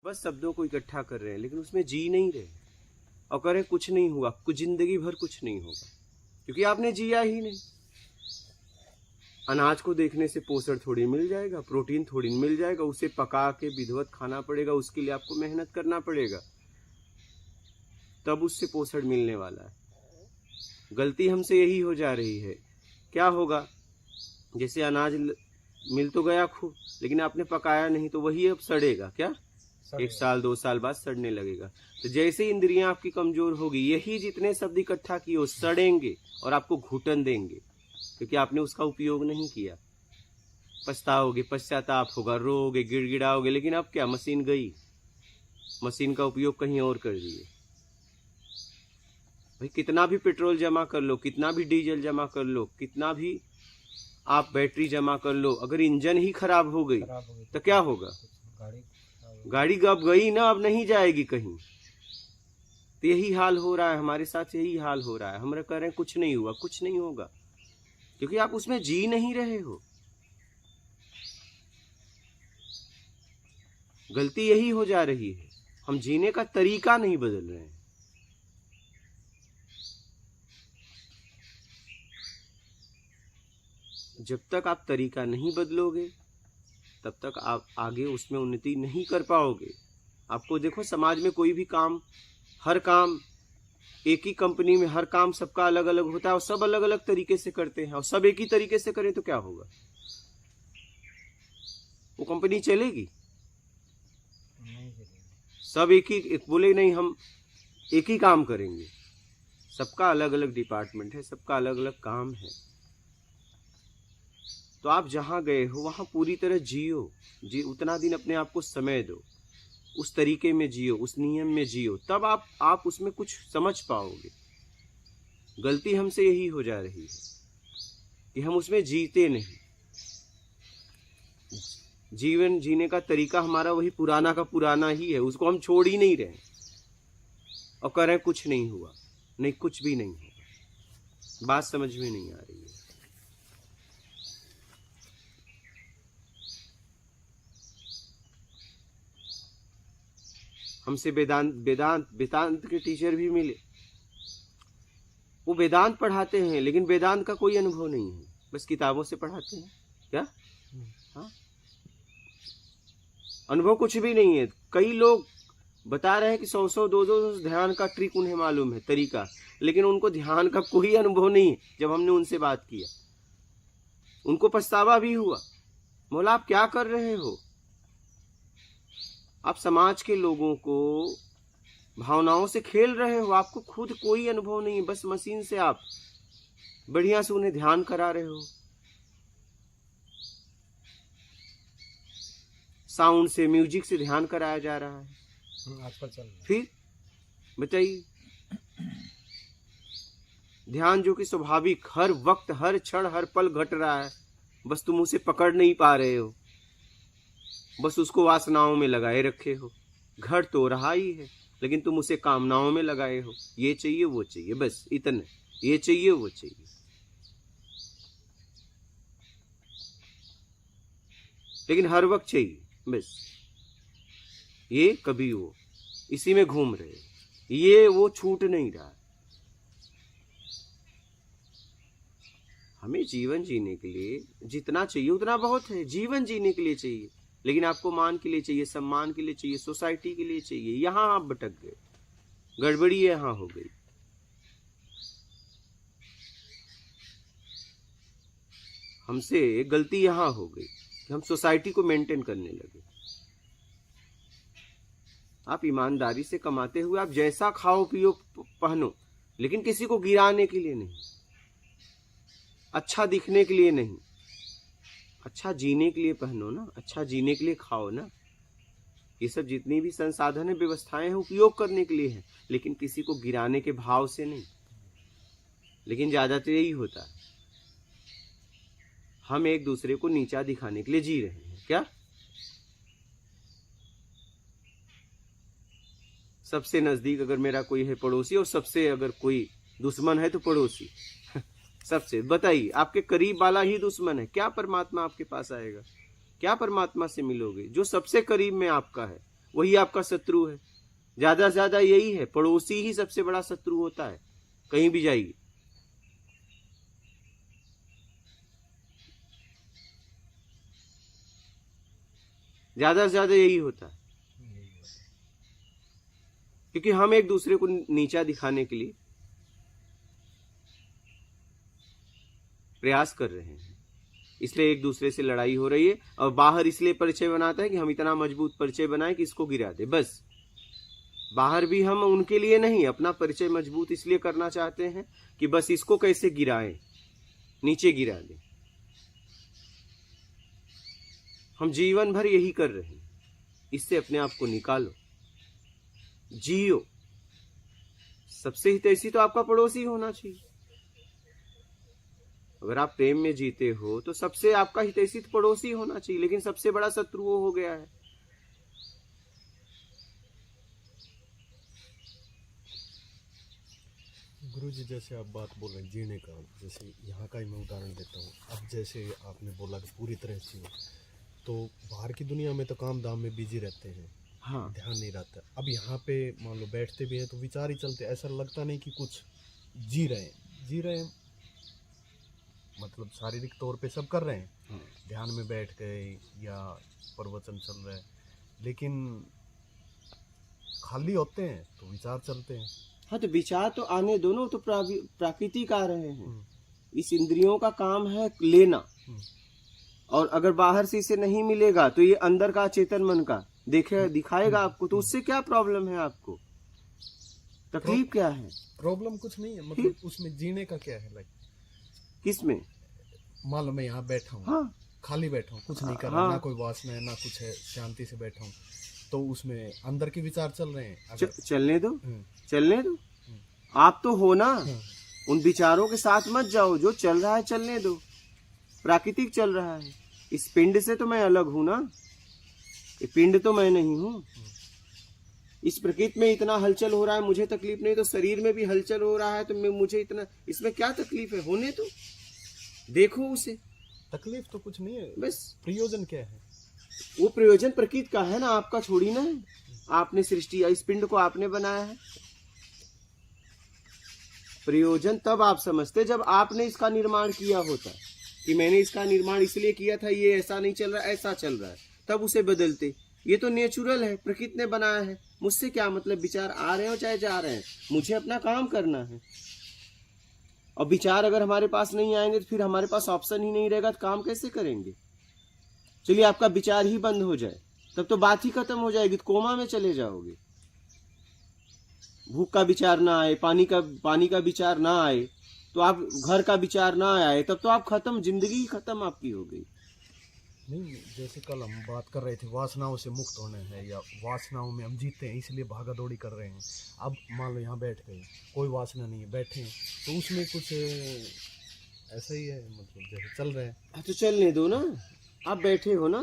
बस शब्दों को इकट्ठा कर रहे हैं लेकिन उसमें जी नहीं रहे और कह रहे कुछ नहीं हुआ, कुछ जिंदगी भर कुछ नहीं होगा क्योंकि आपने जिया ही नहीं। अनाज को देखने से पोषण थोड़ी मिल जाएगा, प्रोटीन थोड़ी मिल जाएगा, उसे पका के विधिवत खाना पड़ेगा, उसके लिए आपको मेहनत करना पड़ेगा, तब उससे पोषण मिलने वाला है। गलती हमसे यही हो जा रही है। क्या होगा, जैसे अनाज मिल तो गया खूब लेकिन आपने पकाया नहीं तो वही अब सड़ेगा। क्या 1 साल 2 साल बाद सड़ने लगेगा। तो जैसे इंद्रियां आपकी कमजोर होगी, यही जितने शब्द इकट्ठा किए वो सड़ेंगे और आपको घुटन देंगे क्योंकि आपने उसका उपयोग नहीं किया। पछताओगे, पश्चाताप होगा, रोओगे, गिड़गिड़ाओगे, लेकिन अब क्या, मशीन गई, मशीन का उपयोग कहीं और कर दिए। भाई कितना भी पेट्रोल जमा कर लो, कितना भी डीजल जमा कर लो, कितना भी आप बैटरी जमा कर लो, अगर इंजन ही खराब हो गई तो क्या होगा? गाड़ी अब गई ना, अब नहीं जाएगी कहीं। तो यही हाल हो रहा है हमारे साथ, यही हाल हो रहा है। हम कह रहे हैं कुछ नहीं हुआ, कुछ नहीं होगा क्योंकि आप उसमें जी नहीं रहे हो। गलती यही हो जा रही है, हम जीने का तरीका नहीं बदल रहे हैं। जब तक आप तरीका नहीं बदलोगे तब तक आप आगे उसमें उन्नति नहीं कर पाओगे। आपको देखो, समाज में कोई भी काम, हर काम, एक ही कंपनी में हर काम सबका अलग अलग होता है और सब अलग अलग तरीके से करते हैं, और सब एक ही तरीके से करें तो क्या होगा? वो कंपनी चलेगी? सब एक बोले नहीं हम एक ही काम करेंगे। सबका अलग अलग डिपार्टमेंट है, सबका अलग अलग काम है। तो आप जहां गए हो वहां पूरी तरह जियो, उतना दिन अपने आप को समय दो, उस तरीके में जियो, उस नियम में जियो, तब आप उसमें कुछ समझ पाओगे। गलती हमसे यही हो जा रही है कि हम उसमें जीते नहीं। जीवन जीने का तरीका हमारा वही पुराना का पुराना ही है, उसको हम छोड़ ही नहीं रहे और कह रहे हैं कुछ नहीं हुआ। नहीं, कुछ भी नहीं हुआ। बात समझ में नहीं आ रही है। हमसे वेदांत के टीचर भी मिले, वो वेदांत पढ़ाते हैं लेकिन वेदांत का कोई अनुभव नहीं है, बस किताबों से पढ़ाते हैं। क्या? हाँ, अनुभव कुछ भी नहीं है। कई लोग बता रहे हैं कि 100 200 ध्यान का ट्रिक उन्हें मालूम है, तरीका, लेकिन उनको ध्यान का कोई अनुभव नहीं है। जब हमने उनसे बात किया उनको पछतावा भी हुआ, मौला आप क्या कर रहे हो? आप समाज के लोगों को भावनाओं से खेल रहे हो, आपको खुद कोई अनुभव नहीं है, बस मशीन से आप बढ़िया से उन्हें ध्यान करा रहे हो, साउंड से, म्यूजिक से ध्यान कराया जा रहा है। आजकल चल रहा है। फिर बताइए, ध्यान जो कि स्वाभाविक हर वक्त, हर क्षण, हर पल घट रहा है, बस तुम उसे पकड़ नहीं पा रहे हो, बस उसको वासनाओं में लगाए रखे हो। घट तो रहा ही है लेकिन तुम उसे कामनाओं में लगाए हो, ये चाहिए वो चाहिए, बस इतने, ये चाहिए वो चाहिए। लेकिन हर वक्त चाहिए, बस ये कभी वो, इसी में घूम रहे, ये वो छूट नहीं रहा। हमें जीवन जीने के लिए जितना चाहिए उतना बहुत है। जीवन जीने के लिए चाहिए, लेकिन आपको मान के लिए चाहिए, सम्मान के लिए चाहिए, सोसाइटी के लिए चाहिए। यहां आप भटक गए, गड़बड़ी यहां हो गई। हमसे गलती यहां हो गई कि हम सोसाइटी को मेंटेन करने लगे। आप ईमानदारी से कमाते हुए आप जैसा खाओ पियो पहनो, लेकिन किसी को गिराने के लिए नहीं, अच्छा दिखने के लिए नहीं, अच्छा जीने के लिए पहनो ना, अच्छा जीने के लिए खाओ ना। ये सब जितनी भी संसाधन है, व्यवस्थाएं हैं, उपयोग करने के लिए है, लेकिन किसी को गिराने के भाव से नहीं। लेकिन ज्यादातर यही होता है, हम एक दूसरे को नीचा दिखाने के लिए जी रहे हैं। क्या? सबसे नजदीक अगर मेरा कोई है पड़ोसी, और सबसे अगर कोई दुश्मन है तो पड़ोसी। सबसे बताइए, आपके करीब वाला ही दुश्मन है, क्या परमात्मा आपके पास आएगा? क्या परमात्मा से मिलोगे? जो सबसे करीब में आपका है वही आपका शत्रु है। ज्यादा से ज्यादा यही है, पड़ोसी ही सबसे बड़ा शत्रु होता है, कहीं भी जाइए। ज्यादा से ज्यादा यही होता है, क्योंकि हम एक दूसरे को नीचा दिखाने के लिए प्रयास कर रहे हैं, इसलिए एक दूसरे से लड़ाई हो रही है। और बाहर इसलिए परिचय बनाता है कि हम इतना मजबूत परिचय बनाए कि इसको गिरा दे। बस बाहर भी हम उनके लिए नहीं, अपना परिचय मजबूत इसलिए करना चाहते हैं कि बस इसको कैसे गिराएं, नीचे गिरा दें। हम जीवन भर यही कर रहे हैं। इससे अपने आप को निकालो, जियो। सबसे हितैषी तो आपका पड़ोसी होना चाहिए। अगर आप प्रेम में जीते हो तो सबसे आपका हितैषी पड़ोसी होना चाहिए, लेकिन सबसे बड़ा शत्रु वो हो गया है। गुरुजी, जैसे आप बात बोल रहे हैं जीने का, जैसे यहाँ का ही मैं उदाहरण देता हूँ। अब जैसे आपने बोला कि पूरी तरह से, तो बाहर की दुनिया में तो काम धाम में बिजी रहते हैं, हाँ, ध्यान नहीं रहता। अब यहाँ पे मान लो बैठते भी हैं तो विचार ही चलते, ऐसा लगता नहीं कि कुछ जी रहे हैं, मतलब शारीरिक तौर पे सब कर रहे हैं, ध्यान में बैठ गए या प्रवचन चल रहा है, लेकिन खाली होते हैं तो विचार चलते हैं। हाँ, तो विचार तो आने दोनों, तो प्राकृतिक आ रहे हैं। इस इंद्रियों का काम है लेना, और अगर बाहर से इसे नहीं मिलेगा तो ये अंदर का चेतन मन का दिखाएगा आपको। तो उससे क्या प्रॉब्लम है आपको, तकलीफ क्या है? प्रॉब्लम कुछ नहीं है, मतलब उसमें जीने का क्या है? लाइक किसमें? मान लो मैं यहाँ बैठा हूँ, हाँ, खाली बैठा हूँ, कुछ नहीं कर रहा, ना कोई वासना है ना कुछ है, शांति से बैठा हूँ, तो उसमें अंदर के विचार चल रहे हैं। अगर चलने दो। आप तो हो ना, उन विचारों के साथ मत जाओ। जो चल रहा है चलने दो, प्राकृतिक चल रहा है। इस पिंड से तो मैं अलग हूं ना, ये पिंड तो मैं नहीं हूं। इस प्रकृति में इतना हलचल हो रहा है, मुझे तकलीफ नहीं, तो शरीर में भी हलचल हो रहा है, तो मुझे इतना, इसमें क्या तकलीफ है? होने तो देखो उसे। तकलीफ तो कुछ नहीं है, बस प्रयोजन क्या है? वो प्रयोजन प्रकृति का है ना, आपका थोड़ी ना है। आपने सृष्टि, इस पिंड को आपने बनाया है। प्रयोजन तब आप समझते जब आपने इसका निर्माण किया होता, कि मैंने इसका निर्माण इसलिए किया था, ये ऐसा नहीं चल रहा, ऐसा चल रहा है, तब उसे बदलते। ये तो नेचुरल है, प्रकृति ने बनाया है। मुझसे क्या मतलब, विचार आ रहे हो चाहे जा रहे हैं, मुझे अपना काम करना है। और विचार अगर हमारे पास नहीं आएंगे तो फिर हमारे पास ऑप्शन ही नहीं रहेगा, तो काम कैसे करेंगे? चलिए आपका विचार ही बंद हो जाए, तब तो बात ही खत्म हो जाएगी, तो कोमा में चले जाओगे। भूख का विचार ना आए, पानी का विचार ना आए, तो आप घर का विचार ना आए, तब तो आप खत्म, जिंदगी ही खत्म आपकी हो गई। नहीं, जैसे कल हम बात कर रहे थे वासनाओं से मुक्त होने हैं, या वासनाओं में हम जीते हैं इसलिए भागा दौड़ी कर रहे हैं। अब मान लो यहाँ बैठ गए, कोई वासना नहीं है, बैठे हैं, तो उसमें कुछ ऐसा ही है, मतलब जैसे चल रहा है। तो चलने दो ना, आप बैठे हो ना,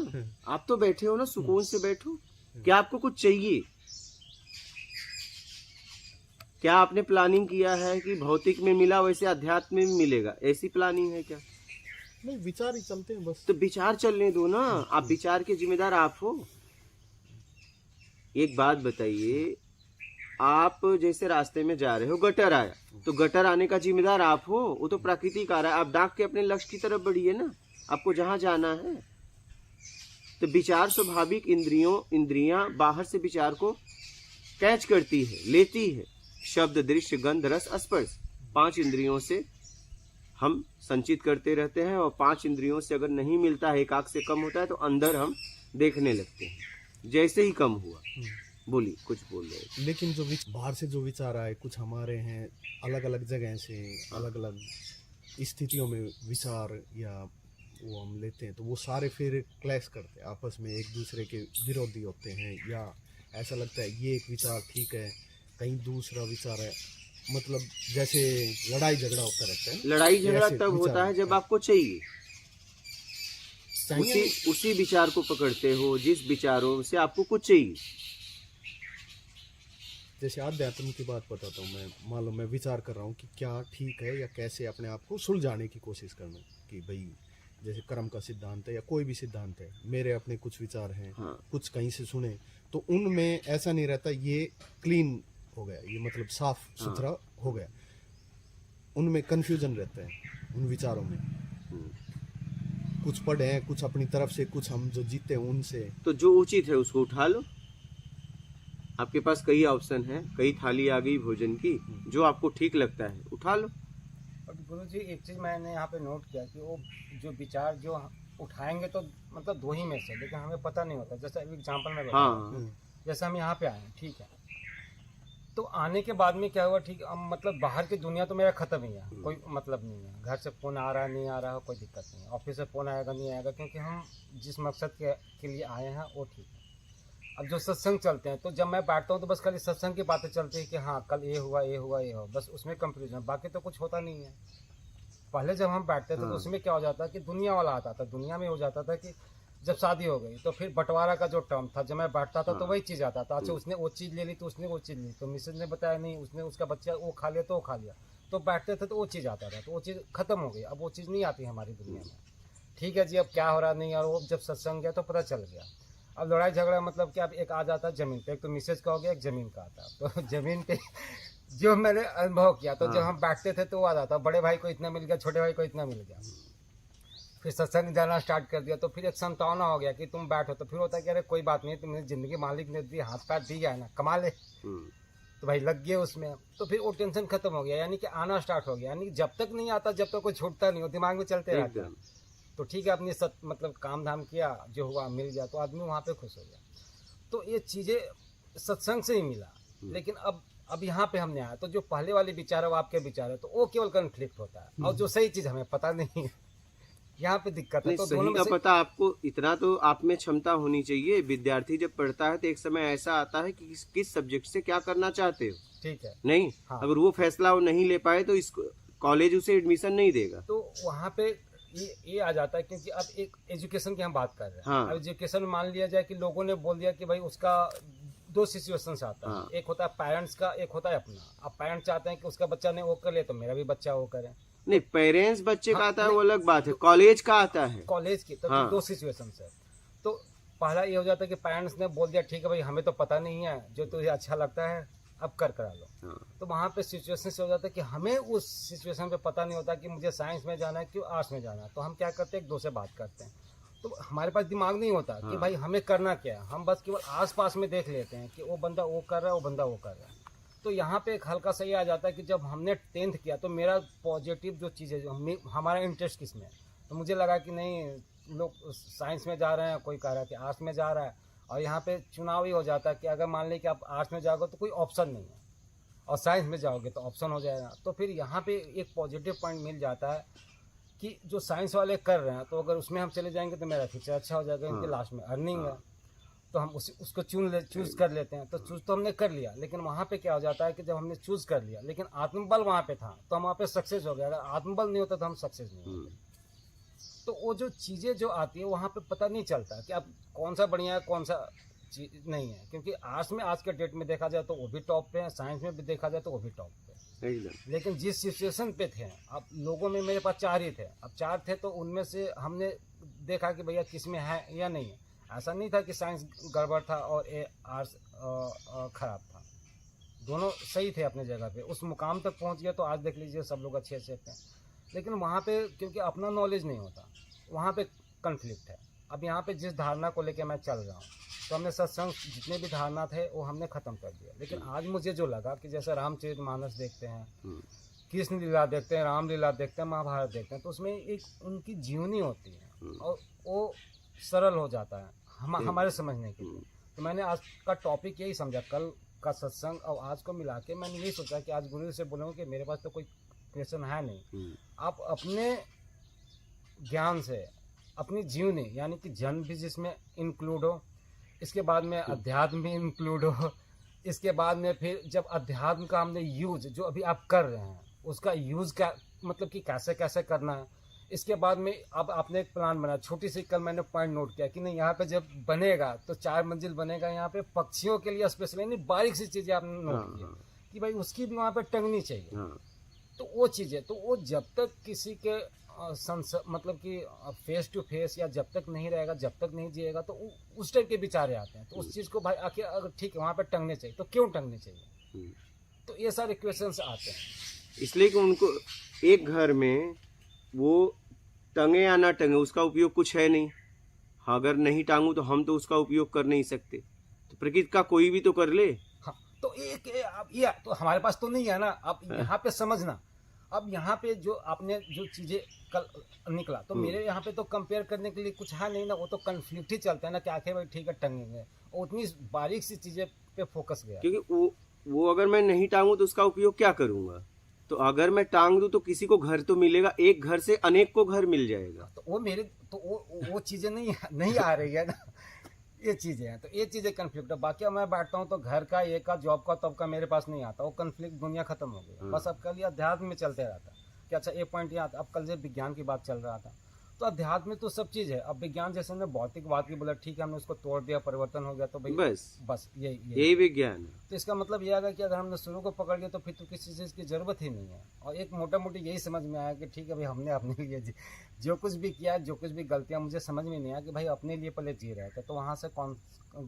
आप तो बैठे हो ना, सुकून से बैठो। क्या आपको कुछ चाहिए? क्या आपने प्लानिंग किया है कि भौतिक में मिला वैसे अध्यात्म में मिलेगा? ऐसी प्लानिंग है क्या? नहीं, विचार ही चलते हैं बस। तो विचार चलने दो ना, आप विचार के जिम्मेदार आप हो। एक बात बताइए, आप जैसे रास्ते में जा रहे हो, गटर आया, तो गटर आने का जिम्मेदार आप हो, वो तो प्राकृतिक आ रहा है। आप डाक के अपने लक्ष्य की तरफ बढ़िए ना, आपको जहां जाना है। तो विचार स्वाभाविक, इंद्रियां बाहर से विचार को कैच करती है, लेती है। शब्द, दृश्य, गंध, रस, स्पर्श, 5 इंद्रियों से हम संचित करते रहते हैं। और 5 इंद्रियों से अगर नहीं मिलता है, 1 आंख से कम होता है, तो अंदर हम देखने लगते हैं। जैसे ही कम हुआ, बोलिए, कुछ बोल रहे। लेकिन जो बाहर से जो विचार आए, कुछ हमारे हैं, अलग अलग जगह से, अलग अलग स्थितियों में विचार या वो हम लेते हैं, तो वो सारे फिर क्लैश करते हैं आपस में, एक दूसरे के विरोधी होते हैं। या ऐसा लगता है ये एक विचार ठीक है, कहीं दूसरा विचार है, मतलब जैसे लड़ाई झगड़ा होता रहता है। लड़ाई झगड़ा तब होता है जब आपको चाहिए, उसी विचार को पकड़ते हो जिस विचारों से आपको कुछ चाहिए। जैसे अध्यात्म की बात बताता हूँ मैं, मान लो मैं विचार कर रहा हूँ कि क्या ठीक है, या कैसे अपने आप को सुलझाने की कोशिश करना, कि भाई जैसे कर्म का सिद्धांत है या कोई भी सिद्धांत है, मेरे अपने कुछ विचार हैं, हाँ। कुछ कहीं से सुने, तो उनमें ऐसा नहीं रहता ये क्लीन हो गया, ये मतलब साफ सुथरा हो गया, उनमें कंफ्यूजन रहता है उन विचारों में। कुछ पढ़े हैं, कुछ अपनी तरफ से, कुछ हम जो जीते हैं उनसे। तो जो उचित है उसको उठा लो। आपके पास कई ऑप्शन है, कई थाली आ गई भोजन की, जो आपको ठीक लगता है उठा लो। और गुरु जी एक चीज़ मैंने यहाँ पे नोट किया कि वो जो विचार जो उठाएंगे तो मतलब दो ही में से, लेकिन हमें पता नहीं होता। जैसे एग्जाम्पल में बता रहा हूँ, जैसे हम यहाँ पे आए हैं, ठीक है, तो आने के बाद में क्या हुआ, ठीक मतलब बाहर की दुनिया तो मेरा खत्म ही है, कोई मतलब नहीं है। घर से फ़ोन आ रहा नहीं आ रहा, कोई दिक्कत नहीं है। ऑफिस से फ़ोन आएगा नहीं आएगा, क्योंकि हम जिस मकसद के लिए आए हैं वो ठीक है। अब जो सत्संग चलते हैं, तो जब मैं बैठता हूँ तो बस खाली सत्संग की बातें चलती है कि हाँ कल ये हुआ ये हुआ ये हुआ, बस उसमें कंफ्यूजन, बाकी तो कुछ होता नहीं है। पहले जब हम बैठते थे तो उसमें क्या हो जाता कि दुनिया वाला आता था, दुनिया में हो जाता था कि जब शादी हो गई तो फिर बंटवारा का जो टर्म था, जब मैं बैठता था तो वही चीज़ आता था। अच्छा उसने वो चीज़ ले ली तो उसने वो चीज़ ली, तो मिसेज ने बताया नहीं, उसने उसका बच्चा वो खा लिया तो वो खा लिया, तो बैठते थे तो वो चीज़ आता था, तो वो चीज़ खत्म हो गई। अब वो चीज़ नहीं आती हमारी दुनिया में। ठीक है जी, अब क्या हो रहा नहीं, और वो जब सत्संग गया तो पता चल गया। अब लड़ाई झगड़ा मतलब कि अब एक आ जाता है ज़मीन पे, एक तो मिसेज का हो गया, एक ज़मीन का आता है। तो ज़मीन पे जो मैंने अनुभव किया, तो जब हम बैठते थे तो वो आ जाता, बड़े भाई को इतना मिल गया, छोटे भाई को इतना मिल गया। फिर सत्संग जाना स्टार्ट कर दिया तो फिर एक संतावना हो गया कि तुम बैठो, तो फिर होता है कि अरे कोई बात नहीं, तुमने ज़िंदगी मालिक ने दी, हाथ पैर दी है ना, कमा ले, तो भाई लग गए उसमें। तो फिर वो टेंशन खत्म हो गया, यानी कि आना स्टार्ट हो गया। यानी जब तक नहीं आता, जब तक कोई छूटता नहीं हो, दिमाग में चलते रहता है। तो ठीक है, अपनी मतलब काम धाम किया, जो हुआ मिल गया, तो आदमी वहाँ पे खुश हो गया। तो ये चीज़ें सत्संग से ही मिला। लेकिन अब यहाँ पे हमने आया तो जो पहले वाले विचार है वो आपके विचार है, तो वो केवल कन्फ्लिक्ट होता है, और जो सही चीज़ हमें पता नहीं है, यहाँ पे दिक्कत है। तो सही का पता आपको, इतना तो आप में क्षमता होनी चाहिए। विद्यार्थी जब पढ़ता है तो एक समय ऐसा आता है कि किस सब्जेक्ट से क्या करना चाहते हो, ठीक है नहीं, हाँ। अगर वो फैसला वो नहीं ले पाए तो इस कॉलेज उसे एडमिशन नहीं देगा। तो वहाँ पे ये आ जाता है, क्योंकि अब एक एजुकेशन की हम बात कर रहे हैं। हाँ। अब एजुकेशन में मान लिया जाए कि लोगों ने बोल दिया कि भाई उसका दो सिचुएशन से आता है। हाँ। एक होता है पेरेंट्स का, एक होता है अपना। अब पेरेंट्स चाहते हैं कि उसका बच्चा ने वो कर ले तो मेरा भी बच्चा वो करे। नहीं, पेरेंट्स बच्चे का आता है वो अलग बात है, कॉलेज का आता है, कॉलेज की तो हाँ। दो सिचुएशन है। तो पहला ये हो जाता है कि पेरेंट्स ने बोल दिया ठीक है भाई, हमें तो पता नहीं है, जो तुझे अच्छा लगता है अब करा लो। हाँ। तो वहाँ पे सिचुएशन से हो जाता है कि हमें उस सिचुएशन पे पता नहीं होता कि मुझे साइंस में जाना है कि आर्ट्स में जाना है। तो हम क्या करते हैं, एक दो से बात करते हैं, तो हमारे पास दिमाग नहीं होता कि भाई हमें करना क्या है। हम बस केवल आसपास में देख लेते हैं कि वो बंदा वो कर रहा है, वो बंदा वो कर रहा है। तो यहाँ पे एक हल्का सा ये आ जाता है कि जब हमने 10th किया तो मेरा पॉजिटिव जो चीज़ है, हमारा इंटरेस्ट किस में है, तो मुझे लगा कि नहीं लोग साइंस में जा रहे हैं, कोई कह रहा है कि आर्ट्स में जा रहा है। और यहाँ पे चुनाव ही हो जाता है कि अगर मान लें कि आप आर्ट्स में जाओगे तो कोई ऑप्शन नहीं है, और साइंस में जाओगे तो ऑप्शन हो जाएगा। तो फिर यहाँ पे एक पॉजिटिव पॉइंट मिल जाता है कि जो साइंस वाले कर रहे हैं, तो अगर उसमें हम चले जाएंगे तो मेरा फ्यूचर अच्छा हो जाएगा, इनके लास्ट में अर्निंग है, तो हम उसको चूज़ कर लेते हैं। तो चूज़ तो हमने कर लिया, लेकिन वहाँ पे क्या हो जाता है कि जब हमने चूज़ कर लिया लेकिन आत्मबल वहाँ पे था तो हम वहाँ पे सक्सेस हो गया। अगर आत्मबल नहीं होता तो हम सक्सेस नहीं होते। तो वो जो चीज़ें जो आती है वहाँ पे पता नहीं चलता कि अब कौन सा बढ़िया है कौन सा चीज नहीं है। क्योंकि आर्ट्स में आज के डेट में देखा जाए तो वो भी टॉप पे है, साइंस में भी देखा जाए तो वो भी टॉप पे है। लेकिन जिस सिचुएशन पे थे, अब लोगों में मेरे पास 4 ही थे, अब 4 थे तो उनमें से हमने देखा कि भैया किस में है या नहीं है। ऐसा नहीं था कि साइंस गड़बड़ था और आर्ट्स खराब था, दोनों सही थे अपने जगह पे। उस मुकाम तक पहुंच गया तो आज देख लीजिए सब लोग अच्छे अच्छे थे। लेकिन वहाँ पे क्योंकि अपना नॉलेज नहीं होता, वहाँ पे कन्फ्लिक्ट है। अब यहाँ पे जिस धारणा को लेके मैं चल रहा हूँ, तो हमने सत्संग जितने भी धारणा थे वो हमने ख़त्म कर दिया। लेकिन आज मुझे जो लगा कि जैसे रामचरितमानस देखते हैं, कृष्ण लीला देखते हैं, राम लीला देखते हैं, महाभारत देखते हैं, तो उसमें एक उनकी जीवनी होती है और वो सरल हो जाता है हमारे समझने के लिए। तो मैंने आज का टॉपिक यही समझा, कल का सत्संग और आज को मिला के मैंने यही सोचा कि आज गुरु से बोलूँगा कि मेरे पास तो कोई क्वेश्चन है नहीं, आप अपने ज्ञान से अपनी जीवनी यानी कि जन्म भी जिसमें इंक्लूड हो, इसके बाद में अध्यात्म भी इंक्लूड हो, इसके बाद में फिर जब अध्यात्म का हमने यूज जो अभी आप कर रहे हैं उसका यूज क्या मतलब कि कैसे कैसे करना है। इसके बाद में अब आपने एक प्लान बनाया, छोटी सी कल मैंने पॉइंट नोट किया कि नहीं यहाँ पे जब बनेगा तो 4 मंजिल बनेगा, यहाँ पे पक्षियों के लिए स्पेशली नहीं बारीक सी चीज़ें आपने नोट की कि भाई उसकी भी वहाँ पे टंगनी चाहिए। तो वो चीज़ें तो वो जब तक किसी के मतलब कि फेस टू फेस या जब तक नहीं रहेगा, जब तक नहीं जिएगा, तो उस टाइप के विचारे आते हैं। तो उस चीज़ को भाई आखिर अगर ठीक है वहाँ पे टंगने चाहिए तो क्यों टंगने चाहिए, तो ये सारे क्वेश्चंस आते हैं। इसलिए कि उनको एक घर में वो टंगे या ना टंगे उसका उपयोग कुछ है नहीं। हाँ, अगर नहीं टांगू तो हम तो उसका उपयोग कर नहीं सकते, तो प्रकृति का कोई भी तो कर ले। हाँ, तो एक अब ये तो हमारे पास तो नहीं है ना। अब यहाँ पे समझना, अब यहाँ पे जो आपने जो चीजें कल निकला, तो मेरे यहाँ पे तो कंपेयर करने के लिए कुछ है नहीं ना। वो तो कन्फ्लिक्ट ही चलता है ना कि आखिर भाई ठीक है टंगेंगे, और उतनी बारीक सी चीजें पे फोकस गया। क्योंकि वो अगर मैं नहीं टांगू तो उसका उपयोग क्या करूंगा। तो अगर मैं टांग दूं तो किसी को घर तो मिलेगा, एक घर से अनेक को घर मिल जाएगा। तो वो मेरे तो वो चीजें नहीं आ रही है ना। ये चीजें हैं, तो ये चीजें कन्फ्लिक्ट है। बाकी मैं बैठता हूँ तो घर का, ये का, जॉब का, तब का मेरे पास नहीं आता। वो कन्फ्लिक्ट दुनिया खत्म हो गई। बस अब कल अध्यात्म में चलते रहता है कि अच्छा ये पॉइंट यहाँ आता। अब कल से विज्ञान की बात चल रहा था, तो अध्यात्म में तो सब चीज है। अब विज्ञान जैसे हमने भौतिकवाद की बोला, ठीक है हमने उसको तोड़ दिया, परिवर्तन हो गया, तो भाई बस यही विज्ञान है। तो इसका मतलब ये आ गया कि अगर हमने शुरू को पकड़ लिया तो फिर तो किसी चीज़ की जरूरत ही नहीं है। और एक मोटा मोटी यही समझ में आया कि ठीक है भाई हमने अपने लिए जो कुछ भी किया, जो कुछ भी गलतियां, मुझे समझ में नहीं आया कि भाई अपने लिए पहले जी रहे थे, तो वहाँ से कौन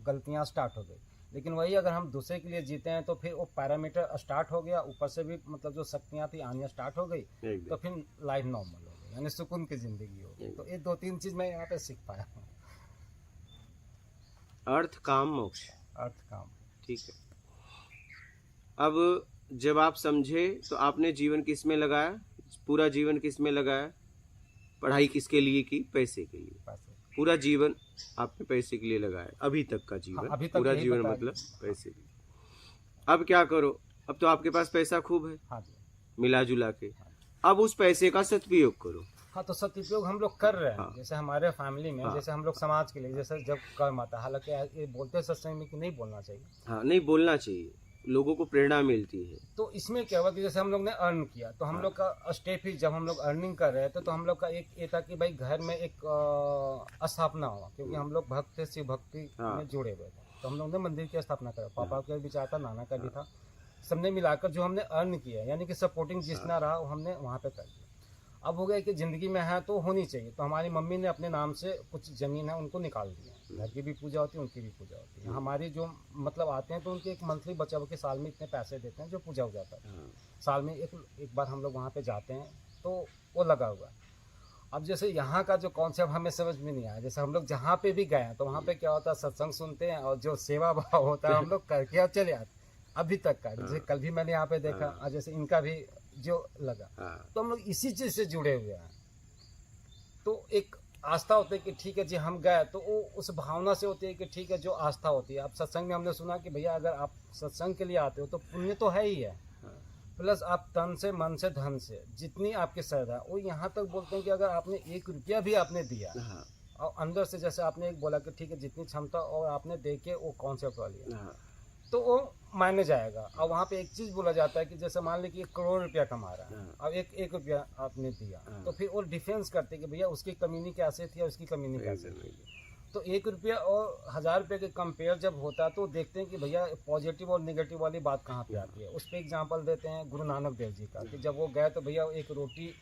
गलतियाँ स्टार्ट हो गई। लेकिन वही अगर हम दूसरे के लिए जीते हैं तो फिर वो पैरामीटर स्टार्ट हो गया, ऊपर से भी मतलब जो शक्तियाँ थी आनी स्टार्ट हो गई, तो फिर लाइफ नॉर्मल हो गई, यानी सुकून की जिंदगी हो गई। तो ये 2-3 चीज मैं यहाँ पे सीख पाया हूँ। अर्थ काम मोक्ष, अर्थ काम, ठीक है। अब जब आप समझे तो आपने जीवन किस में लगाया, पूरा जीवन किस में लगाया। पढ़ाई किसके लिए की, पैसे के लिए। पूरा जीवन आपने पैसे के लिए लगाया, अभी तक का जीवन। अभी तक पूरा जीवन मतलब पैसे के लिए। अब क्या करो, अब तो आपके पास पैसा खूब है। हाँ, मिला जुला के अब उस पैसे का सदुपयोग करो। हाँ, तो सदुपयोग हम लोग कर रहे हैं। हाँ। जैसे हमारे फैमिली में, जैसे हम लोग समाज के लिए, जैसे जब कर्म आता है, हालांकि ये बोलते हैं सत्संग में कि नहीं बोलना चाहिए। हाँ, नहीं बोलना चाहिए, लोगों को प्रेरणा मिलती है। तो इसमें क्या हुआ कि जैसे हम लोग ने अर्न किया, तो हम लोग का स्टेप ही, जब हम लोग अर्निंग कर रहे थे तो हम लोग का एक ये था कि भाई घर में एक स्थापना हुआ, क्योंकि हम लोग भक्त थे, शिव भक्ति में जुड़े हुए थे। तो हम लोग ने मंदिर की स्थापना करा, पापा का विचार था, नाना का भी था, सबने मिलाकर जो हमने अर्न किया, यानी कि सपोर्टिंग जितना रहा वो हमने वहाँ पे कर दिया। अब हो गया कि ज़िंदगी में है तो होनी चाहिए, तो हमारी मम्मी ने अपने नाम से कुछ ज़मीन है उनको निकाल दिया। घर की भी पूजा होती है, उनकी भी पूजा होती है। हमारी जो मतलब आते हैं तो उनके एक मंथली बचा हुआ के साल में इतने पैसे देते हैं जो पूजा हो जाता है। साल में एक बार हम लोग वहाँ पे जाते हैं तो वो लगा हुआ। अब जैसे यहाँ का जो कॉन्सेप्ट हमें समझ में नहीं आया। जैसे हम लोग जहाँ पे भी गए तो वहाँ पे क्या होता है, सत्संग सुनते हैं और जो सेवा भाव होता है हम लोग करके अब चले आते अभी तक का। जैसे कल भी मैंने यहाँ पे देखा, और जैसे इनका भी जो लगा, तो हम लोग इसी चीज से जुड़े हुए हैं। तो एक आस्था होती है कि ठीक है जी हम गए, तो वो उस भावना से होती है कि ठीक है, जो आस्था होती है। अब सत्संग में हमने सुना कि भैया अगर आप सत्संग के लिए आते हो तो पुण्य तो है ही है, प्लस आप तन से, मन से, धन से जितनी आपकी श्रद्धा, वो यहाँ तक बोलते हैं कि अगर आपने 1 रुपया भी आपने दिया और अंदर से, जैसे आपने एक बोला कि ठीक है जितनी क्षमता और आपने दे के वो कॉन्सेप्ट वाली है, तो वो मायने जाएगा। और वहाँ पे एक चीज बोला जाता है कि जैसे मान ली कि 1 करोड़ रुपया कमा रहा है और एक रुपया आपने दिया, तो फिर वो डिफेंस करते कि भैया उसकी कमीनी कैसे थी और उसकी कमीनी कैसे थी। तो 1 रुपया और 1000 रुपये के कंपेयर जब होता है तो देखते हैं कि भैया पॉजिटिव और नेगेटिव वाली बात कहाँ पे आती है। उस पर एग्जाम्पल देते हैं गुरु नानक देव जी का, कि जब वो गए तो भैया 1 रोटी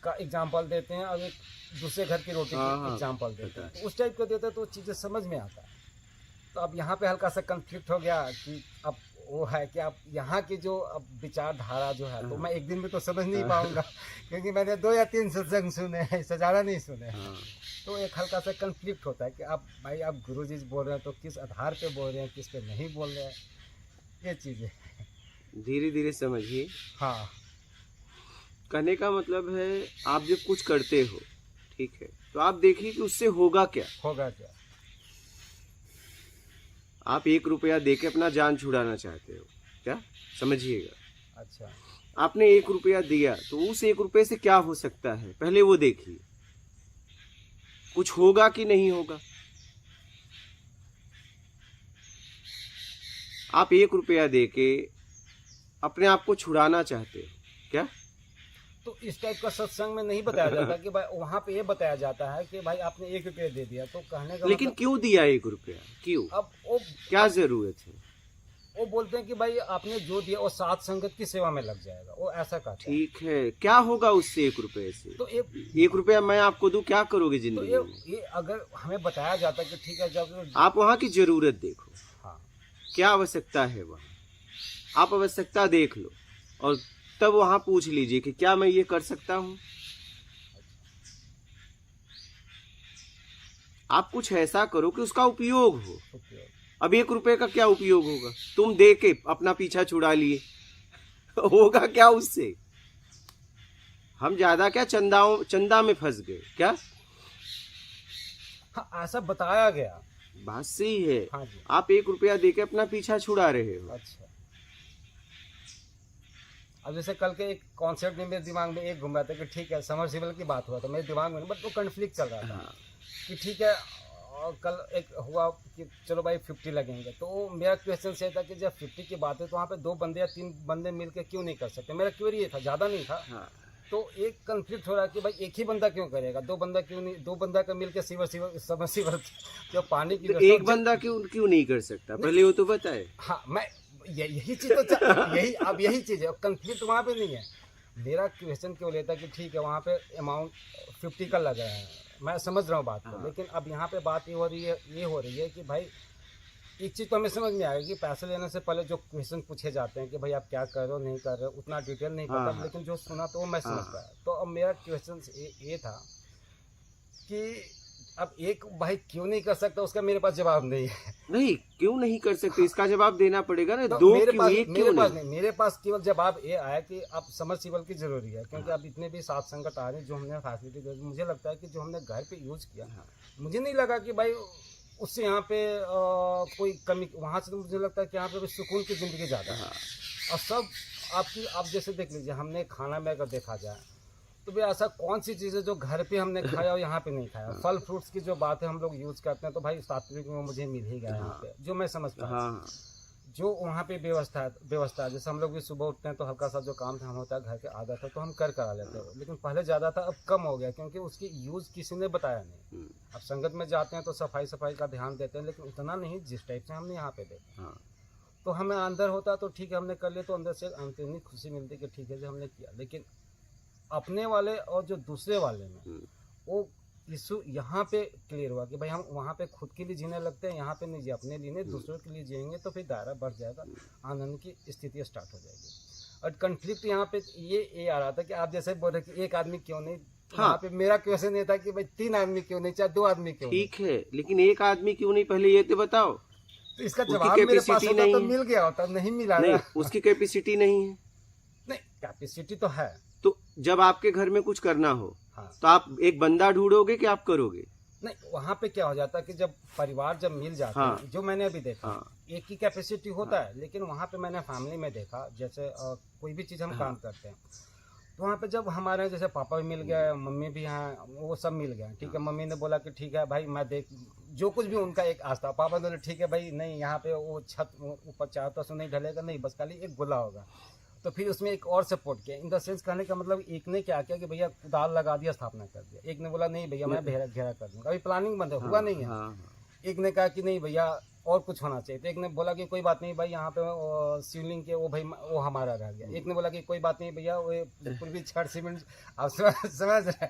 का एग्जाम्पल देते हैं और एक दूसरे घर की रोटी का एग्जाम्पल देते हैं। तो उस टाइप का देते हैं तो चीज़ें समझ में आता है। तो अब यहाँ पे हल्का सा कंफ्लिक्ट हो गया कि अब वो है कि अब यहाँ की जो अब विचारधारा जो है, तो मैं एक दिन में तो समझ नहीं पाऊंगा क्योंकि मैंने 2 या 3 सत्संग सुने हैं, इससे ज़्यादा नहीं सुने। तो एक हल्का सा कंफ्लिक्ट होता है कि अब भाई आप गुरुजी बोल रहे हैं तो किस आधार पे बोल रहे हैं, किस पे नहीं बोल रहे हैं, ये चीज़ें धीरे धीरे समझिए। हाँ, कहने का मतलब है आप जब कुछ करते हो, ठीक है, तो आप देखिए कि उससे होगा क्या। आप 1 रुपया देके अपना जान छुड़ाना चाहते हो क्या, समझिएगा। अच्छा, आपने 1 रुपया दिया तो उस 1 रुपये से क्या हो सकता है, पहले वो देखिए, कुछ होगा कि नहीं होगा। आप 1 रुपया देके अपने आप को छुड़ाना चाहते हो क्या। तो इस टाइप का सत्संग में नहीं बताया जाता कि भाई, वहाँ पे ये बताया जाता है कि भाई आपने 1 रुपया दे दिया, तो कहने का लेकिन क्यों दिया 1 रुपया, क्यों, अब वो क्या जरूरत है। वो बोलते हैं कि भाई आपने जो दिया वो सात संगत की सेवा में लग जाएगा, वो ऐसा कहते हैं। ठीक है, क्या होगा उससे 1 रुपए से? तो ये 1 रुपया मैं आपको दूं, क्या करोगे तो जिंदगी ये, में? ये अगर हमें बताया जाता कि ठीक है जब आप वहाँ की जरूरत देखो, हाँ क्या आवश्यकता है वहाँ, आप आवश्यकता देख लो और तब वहाँ पूछ लीजिए कि क्या मैं ये कर सकता हूँ। आप कुछ ऐसा करो कि उसका उपयोग हो। उपयोग। अब 1 रुपए का क्या उपयोग होगा? तुम दे के अपना पीछा छुड़ा लिए होगा क्या उससे? हम ज्यादा क्या चंदा में फंस गए क्या? हाँ ऐसा बताया गया। बात सही है। हाँ जी। आप 1 रुपया दे के अपना पीछा छुड़ा रहे हो। अच्छा, अब जैसे कल के एक कॉन्सेप्ट में मेरे दिमाग में एक घूम रहा था कि ठीक है समरसिबल की बात हुआ तो मेरे दिमाग में, बट वो कन्फ्लिक्ट चल रहा था हाँ, कि ठीक है कल एक हुआ कि चलो भाई 50 लगेंगे, तो मेरा क्वेश्चन ये था कि जब 50 की बात है तो वहाँ पे 2 बंदे या 3 बंदे मिलकर क्यों नहीं कर सकते? मेरा क्वेरी ये था, ज़्यादा नहीं था। हाँ। तो एक कंफ्लिक्ट हो रहा है कि भाई एक ही बंदा क्यों करेगा, 2 बंदा क्यों नहीं, 2 बंदा का मिलकर सिवर जो पानी की तो एक बंदा क्यों क्यों नहीं कर सकता? पहले वो तो बताए। हाँ मैं यही चीज तो यही अब यही चीज है, कंफ्लिक्ट वहाँ पे नहीं है। मेरा क्वेश्चन क्यों लेता कि ठीक है वहाँ पे अमाउंट 50 का लग रहा है, मैं समझ रहा हूँ बात को, हाँ। लेकिन अब यहाँ पे बात ये हो रही है कि भाई एक चीज़ तो हमें समझ में आएगी कि पैसे लेने से पहले जो क्वेश्चन पूछे जाते हैं कि भाई आप क्या कर रहे हो नहीं कर रहे हो, उतना डिटेल नहीं पता, हाँ। लेकिन जो सुना तो वो मैं समझ हाँ। पाया। तो अब मेरा क्वेश्चन ये था कि अब एक भाई क्यों नहीं कर सकता, उसका मेरे पास जवाब नहीं है। नहीं, क्यों नहीं कर सकते इसका जवाब देना पड़ेगा ना। तो 2 मेरे क्यों, पास 1 क्यों नहीं? मेरे पास केवल जवाब ये आया कि अब समरसिबल की जरूरी है, क्योंकि अब इतने भी सात संगत आ रहे हैं जो हमने फैसिलिटी दी, मुझे लगता है कि जो हमने घर पे यूज किया, मुझे नहीं लगा कि भाई उससे यहाँ पे कोई कमी, वहाँ से तो मुझे लगता है कि यहाँ पे सुकून की जिंदगी ज़्यादा है। और सब आपकी, आप जैसे देख लीजिए, हमने खाना में अगर देखा जाए तो भाई ऐसा कौन सी चीज़ है जो घर पे हमने खाया और यहाँ पे नहीं खाया। फल फ्रूट्स की जो बात है हम लोग यूज करते हैं तो भाई सात्विक में मुझे मिल ही गया यहाँ पे, जो मैं समझता हूँ। हाँ, जो वहाँ पे व्यवस्था है, जैसे हम लोग भी सुबह उठते हैं तो हल्का सा जो काम था हम होता है घर के आदत है तो हम करा लेते हैं, लेकिन पहले ज़्यादा था, अब कम हो गया क्योंकि उसकी यूज़ किसी ने बताया नहीं। अब संगत में जाते हैं तो सफाई का ध्यान देते हैं, लेकिन उतना नहीं जिस टाइप से हमने यहाँ पे देखा। हाँ। तो हमें अंदर होता तो ठीक है हमने कर लिया, तो अंदर से अंतर्निहित खुशी मिलती कि ठीक है जो हमने किया, लेकिन अपने वाले और जो दूसरे वाले में वो इशू यहाँ पे क्लियर हुआ कि भाई हम वहाँ पे खुद के लिए जीने लगते हैं, यहाँ पे नहीं जी, अपने लिए नहीं दूसरों के लिए जिएंगे तो फिर दायरा बढ़ जाएगा, आनंद की स्थिति स्टार्ट हो जाएगी। और कन्फ्लिक्ट यहाँ पे ये आ रहा था कि आप जैसे बोल रहे कि एक आदमी क्यों नहीं, हाँ। यहाँ पे मेरा क्वेश्चन ये था कि भाई 3 आदमी क्यों नहीं, चाहे 2 आदमी क्यों ठीक है, लेकिन 1 आदमी क्यों नहीं, पहले ये तो बताओ। नहीं। तो इसका उसकी जवाब मेरे पास कैपेसिटी होता नहीं तो है। मिल गया होता, नहीं मिला नहीं, ना। उसकी कैपेसिटी नहीं है। नहीं कैपेसिटी तो है। तो जब आपके घर में कुछ करना हो हाँ। तो आप एक बंदा ढूंढोगे कि आप करोगे? नहीं वहाँ पे क्या हो जाता है कि जब परिवार जब मिल जाते हाँ। हैं, जो मैंने अभी देखा, हाँ। एक ही कैपेसिटी होता है, लेकिन वहाँ पे मैंने फैमिली में देखा, जैसे कोई भी चीज़ हम काम करते हैं तो वहाँ पे जब हमारे जैसे पापा भी मिल गए, मम्मी भी हैं, वो सब मिल गए, ठीक है। मम्मी ने बोला कि ठीक है भाई मैं देख, जो कुछ भी उनका एक आस्था, पापा ने बोला ठीक है भाई नहीं यहाँ पे वो छत ऊपर चाहता तो नहीं ढलेगा, नहीं बस खाली एक गोला होगा। तो फिर उसमें एक और सपोर्ट किया, इन द सेंस कहने का मतलब एक ने क्या किया कि भैया कुदाल लगा दिया, स्थापना कर दिया, एक ने बोला नहीं भैया मैं घेरा कर दूंगा, अभी प्लानिंग बंद हुआ नहीं है। हाँ। एक ने कहा कि नहीं भैया और कुछ होना चाहिए, तो एक ने बोला कि कोई बात नहीं भाई यहाँ पे शिवलिंग के वो भाई वो हमारा रह गया। एक ने बोला कि कोई बात नहीं भैया वो पूर्वी छड़ सीमेंट, आप समझ रहे।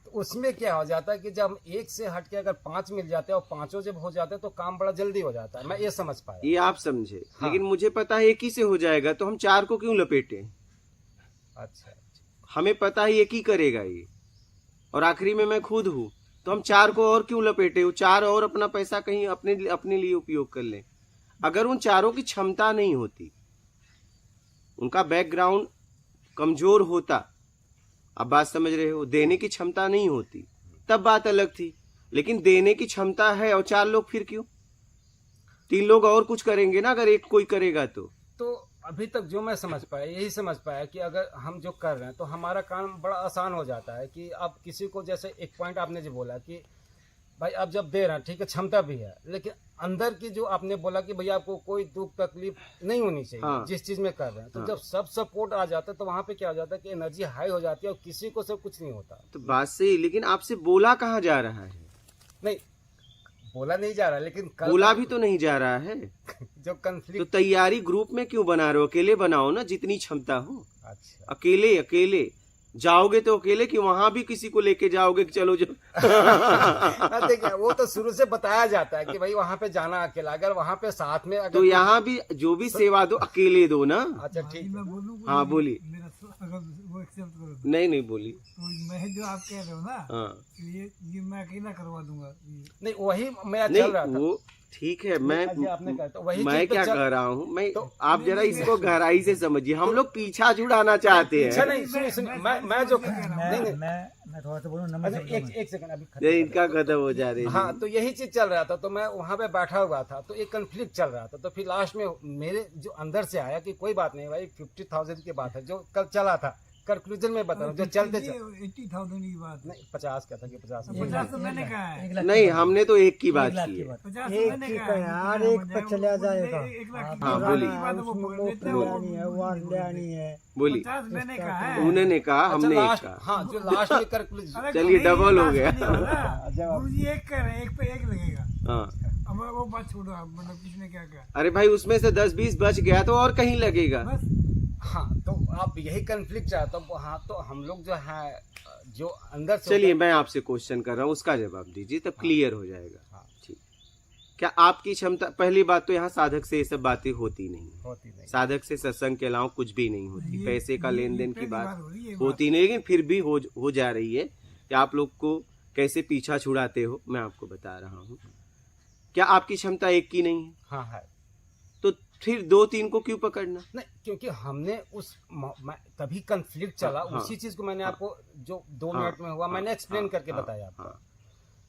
तो उसमें क्या हो जाता है कि जब एक से हट के अगर 5 मिल जाते हैं और 5 जब हो जाते हैं तो काम बड़ा जल्दी हो जाता है, मैं ये समझ पाया। ये आप समझे। हाँ। लेकिन मुझे पता है 1 ही से हो जाएगा, तो हम 4 को क्यों लपेटे? अच्छा, हमें पता है 1 ही करेगा ये, और आखिरी में मैं खुद हूँ, तो हम 4 को और क्यों लपेटे? वो 4 और अपना पैसा कहीं अपने लिए उपयोग कर लें। अगर उन 4 की क्षमता नहीं होती, उनका बैकग्राउंड कमजोर होता, अब बात समझ रहे हो, देने की क्षमता नहीं होती, तब बात अलग थी। लेकिन देने की क्षमता है और 4 लोग फिर क्यों? 3 लोग और कुछ करेंगे ना, अगर एक कोई करेगा तो अभी तक जो मैं समझ पाया यही समझ पाया कि अगर हम जो कर रहे हैं तो हमारा काम बड़ा आसान हो जाता है। कि अब किसी को जैसे एक पॉइंट आपने जो बोला कि भाई अब जब दे रहे हैं ठीक है क्षमता भी है, लेकिन अंदर की जो आपने बोला कि भैया आपको कोई दुख तकलीफ नहीं होनी चाहिए। हाँ। जिस चीज में कर रहे हैं, तो जब सब सपोर्ट आ जाता है तो वहां पे क्या हो जाता है कि एनर्जी हाई हो जाती है और किसी को सब कुछ नहीं होता। बात सही, लेकिन आपसे बोला कहाँ जा रहा है? नहीं बोला नहीं जा रहा, लेकिन कल बोला भी तो नहीं जा रहा है। जो तो कंफ्लिक्ट। तैयारी ग्रुप में क्यों बना रहे हो? अकेले बनाओ ना, जितनी क्षमता हो। अच्छा अकेले अकेले जाओगे तो अकेले कि वहां भी किसी को लेके जाओगे कि चलो जो देखिए वो तो शुरू से बताया जाता है कि भाई वहाँ पे जाना अकेला, अगर वहाँ पे साथ में अगर तो यहाँ भी जो भी सेवा दो अकेले दो ना। अच्छा ठीक मैं है। बोलूं हाँ, बोलिए। मेरा अगर वो एक्सेप्ट करो तो नहीं बोली। मैं जो आप कह रहे हो ना, हाँ तो ये मैं अकेला करवा दूंगा ये। नहीं वही मैं चल रहा नहीं, था। वो ठीक है। मैं जी, आपने कहा तो वही मैं चीज पे क्या चल- कह रहा हूँ, मैं तो- आप जरा इसको गहराई से समझिए। हम लोग पीछा छुड़ाना चाहते अच्छा हैं। नहीं सुनिए सुनिए, मैं जो नहीं नहीं मैं थोड़ा सा बोलूँ ना, अच्छा, एक सेकंड अभी खत्म ये कर इनका खत्म हो जा रही है। हाँ तो यही चीज चल रहा था, तो मैं वहां पे बैठा हुआ था, तो एक कंफ्लिक्ट चल रहा था। तो फिर लास्ट में मेरे जो अंदर से आया कि कोई बात नहीं भाई, 50,000 की बात है जो कल चला था। कंक्लूजन में बता रहा हूँ जो चलते 80,000 की बात है। नहीं 50 क्या था कि 50 50 तो मैंने कहा है, नहीं, हमने तो एक की बात की है। 50 तो मैंने कहा है यार, एक पे चला जाएगा 1 लाख की हाँ, बात बोलिए। है, वो बोल देते हैं, वो बोली 50 मैंने कहा है। उन्होंने कहा, हमने एक लास्ट कहा। हाँ जो लास्ट में कंक्लूजन अरे चलिए, नहीं, डबल हो बात गया। नहीं वाला। गुरुजी एक कह रहे हैं, एक पे एक लगेगा। हाँ, अब वो बात छोड़ो आप, मतलब किसने क्या कहा अरे भाई उसमें से 10-20 बच गया तो और कहीं लगेगा। बस। हाँ तो आप यही कंफ्लिक्ट चाहते हो। हाँ तो हम लोग जो है जो अंदर से चलिए, मैं आपसे क्वेश्चन कर रहा हूँ, उसका जवाब दीजिए, तब क्लियर हो जाएगा। हाँ। ठीक। क्या आपकी क्षमता, पहली बात तो यहाँ साधक से ये सब बातें होती नहीं। होती नहीं। साधक से सत्संग के अलावा कुछ भी नहीं होती। ये- पैसे का ये लेन देन की पहली बात बार हो रही है ये होती नहीं, लेकिन फिर भी हो जा रही है कि आप लोग को कैसे पीछा छुड़ाते हो, मैं आपको बता रहा हूँ। क्या आपकी क्षमता एक की नहीं है? हाँ है। तो फिर 2-3 को क्यों पकड़ना? नहीं क्योंकि हमने तभी कंफ्लिक्ट चला। हाँ, उसी चीज को मैंने हाँ, आपको जो 2 हाँ, मिनट में हुआ मैंने एक्सप्लेन हाँ, करके हाँ, बताया आपको हाँ,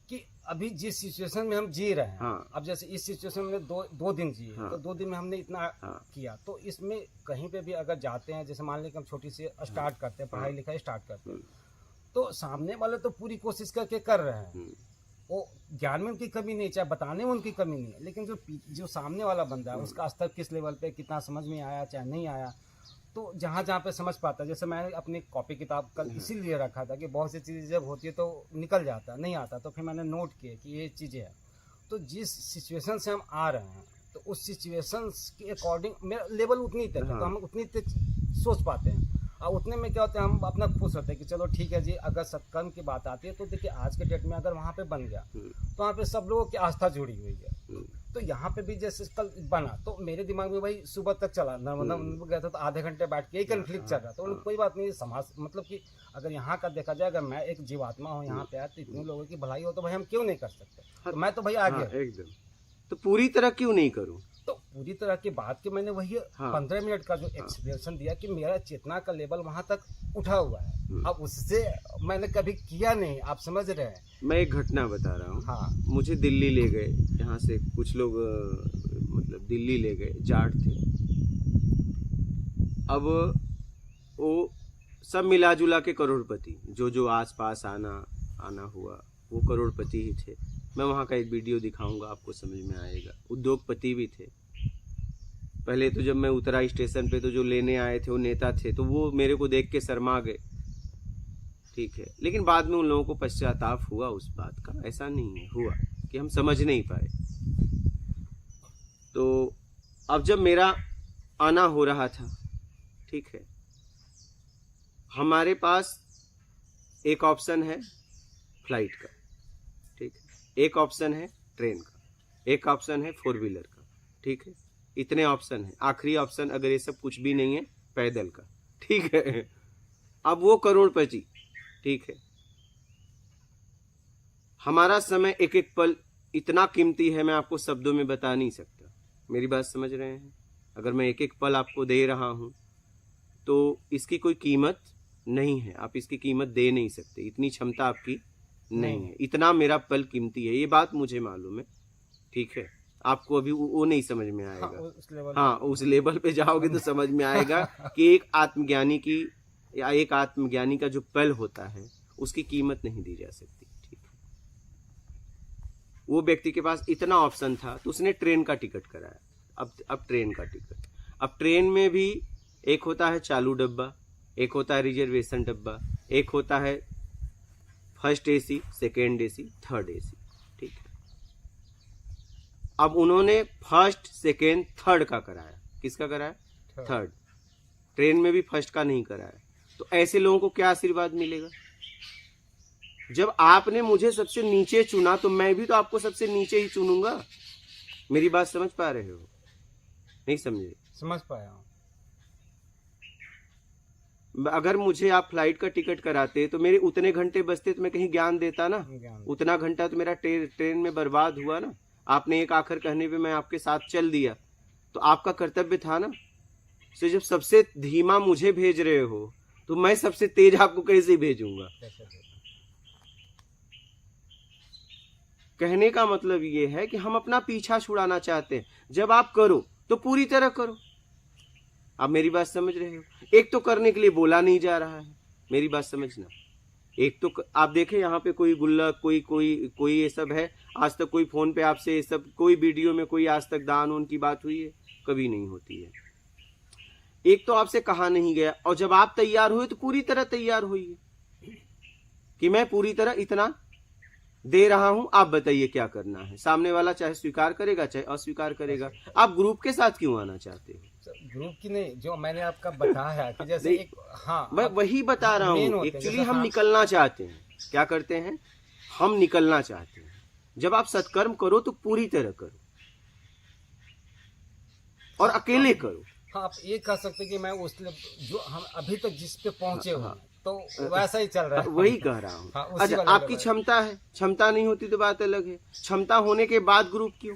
कि अभी जिस सिचुएशन में हम जी रहे हैं। हाँ। अब जैसे इस सिचुएशन में दो दिन जिए, हाँ। तो 2 दिन में हमने इतना हाँ। किया। तो इसमें कहीं पे भी अगर जाते हैं, जैसे मान लें कि हम छोटी से स्टार्ट करते हैं, पढ़ाई लिखाई स्टार्ट करते हैं, तो सामने वाले तो पूरी कोशिश करके कर रहे हैं। वो ज्ञान में उनकी कमी नहीं, चाहे बताने में उनकी कमी नहीं है, लेकिन जो सामने वाला बंदा है उसका स्तर किस लेवल पे, कितना समझ में आया चाहे नहीं आया, तो जहाँ जहाँ पे समझ पाता है। जैसे मैंने अपनी कॉपी किताब कल इसीलिए रखा था कि बहुत सी चीज़ें जब होती है तो निकल जाता नहीं आता, तो फिर मैंने नोट किए कि ये चीज़ें हैं। तो जिस सिचुएशन से हम आ रहे हैं, तो उस सिचुएशन के अकॉर्डिंग मेरा लेवल उतनी तक है, तो हम उतनी तक सोच पाते हैं। और उतने में क्या होता है, हम अपना खुश होते हैं कि चलो ठीक है जी। अगर सत्कर्म की बात आती है तो देखिए आज के डेट में अगर वहाँ पे बन गया तो वहाँ पे सब लोगों की आस्था जुड़ी हुई है। तो यहाँ पे भी जैसे कल बना, तो मेरे दिमाग में भाई सुबह तक चला, नर्मदा गया था तो आधे घंटे बैठ के यही कंफ्लिक्ट चल रहा था। तो कोई बात नहीं, समाज मतलब कि अगर यहाँ का देखा जाए, अगर मैं एक जीवात्मा हूँ यहाँ पे आया तो इतने लोगों की भलाई हो तो भाई हम क्यों नहीं कर सकते। तो मैं तो भाई आ गया। एकदम। तो पूरी तरह क्यों नहीं करूं? तो पूरी तरह की बात की मैंने वही 15 मिनट का जो एक्सप्लेनेशन दिया कि मेरा चेतना का लेवल वहां तक उठा हुआ है। अब उससे मैंने कभी किया नहीं, आप समझ रहे हैं। मैं एक घटना बता रहा हूँ। हाँ। मुझे दिल्ली ले गए, यहाँ से कुछ लोग मतलब दिल्ली ले गए, जाट थे। अब वो सब मिला जुला के करोड़पति, जो आस पास आना हुआ, वो करोड़पति ही थे। मैं वहाँ का एक वीडियो दिखाऊंगा, आपको समझ में आएगा। उद्योगपति भी थे। पहले तो जब मैं उतरा स्टेशन पे, तो जो लेने आए थे वो नेता थे, तो वो मेरे को देख के शर्मा गए। ठीक है, लेकिन बाद में उन लोगों को पश्चाताप हुआ उस बात का। ऐसा नहीं है हुआ कि हम समझ नहीं पाए। तो अब जब मेरा आना हो रहा था, ठीक है, हमारे पास एक ऑप्शन है फ्लाइट का, ठीक है, एक ऑप्शन है ट्रेन का, एक ऑप्शन है 4 व्हीलर का, ठीक है। इतने ऑप्शन है। आखिरी ऑप्शन अगर ये सब कुछ भी नहीं है, पैदल का, ठीक है। अब वो करोड़पति, ठीक है, हमारा समय एक एक पल इतना कीमती है, मैं आपको शब्दों में बता नहीं सकता। मेरी बात समझ रहे हैं? अगर मैं एक एक पल आपको दे रहा हूं तो इसकी कोई कीमत नहीं है, आप इसकी कीमत दे नहीं सकते, इतनी क्षमता आपकी नहीं है। इतना मेरा पल कीमती है, ये बात मुझे मालूम है, ठीक है। आपको अभी वो नहीं समझ में आएगा। हाँ, उस लेवल पे जाओगे तो समझ में आएगा कि एक आत्मज्ञानी की या एक आत्मज्ञानी का जो पल होता है उसकी कीमत नहीं दी जा सकती, ठीक है। वो व्यक्ति के पास इतना ऑप्शन था तो उसने ट्रेन का टिकट कराया। अब ट्रेन का टिकट, अब ट्रेन में भी एक होता है चालू डब्बा, एक होता है रिजर्वेशन डब्बा, एक होता है first AC, second AC, third AC, ठीक है। अब उन्होंने फर्स्ट सेकेंड थर्ड का कराया। किसका कराया? थर्ड। ट्रेन में भी फर्स्ट का नहीं कराया। तो ऐसे लोगों को क्या आशीर्वाद मिलेगा? जब आपने मुझे सबसे नीचे चुना तो मैं भी तो आपको सबसे नीचे ही चुनूंगा। मेरी बात समझ पा रहे हो? नहीं समझे? समझ पाया हूँ। अगर मुझे आप फ्लाइट का टिकट कराते तो मेरे उतने घंटे बचते तो मैं कहीं ज्ञान देता ना। उतना घंटा तो मेरा ट्रेन में बर्बाद हुआ ना। आपने एक आखिर कहने पे मैं आपके साथ चल दिया, तो आपका कर्तव्य था ना। तो जब सबसे धीमा मुझे भेज रहे हो तो मैं सबसे तेज आपको कैसे भेजूंगा? कहने का मतलब ये है कि हम अपना पीछा छुड़ाना चाहते हैं। जब आप करो तो पूरी तरह करो। आप मेरी बात समझ रहे हो? एक तो करने के लिए बोला नहीं जा रहा है, मेरी बात समझना। एक तो आप देखें यहाँ पे कोई गुल्लक, कोई ये सब है। आज तक कोई फोन पे आपसे ये सब, कोई वीडियो में कोई आज तक दान उन की बात हुई है? कभी नहीं होती है। एक तो आपसे कहा नहीं गया, और जब आप तैयार हुए तो पूरी तरह तैयार होइए कि मैं पूरी तरह इतना दे रहा हूं, आप बताइए क्या करना है। सामने वाला चाहे स्वीकार करेगा चाहे अस्वीकार करेगा। आप ग्रुप के साथ क्यों आना चाहते हो? ग्रुप की नहीं, जो मैंने आपका बताया कि जैसे एक, हाँ मैं वही बता रहा हूँ। एक्चुअली हम निकलना चाहते हैं। क्या करते हैं? हम निकलना चाहते हैं। जब आप सत्कर्म करो तो पूरी तरह करो और अकेले करो। हाँ, आप ये कह सकते कि मैं उस जो हम अभी तक जिस पे पहुंचे हुए हैं तो वैसा ही चल रहा है। वही कह रहा हूँ। हाँ, अच्छा, आपकी क्षमता है, क्षमता नहीं होती तो बात अलग है। क्षमता होने के बाद ग्रुप क्यों?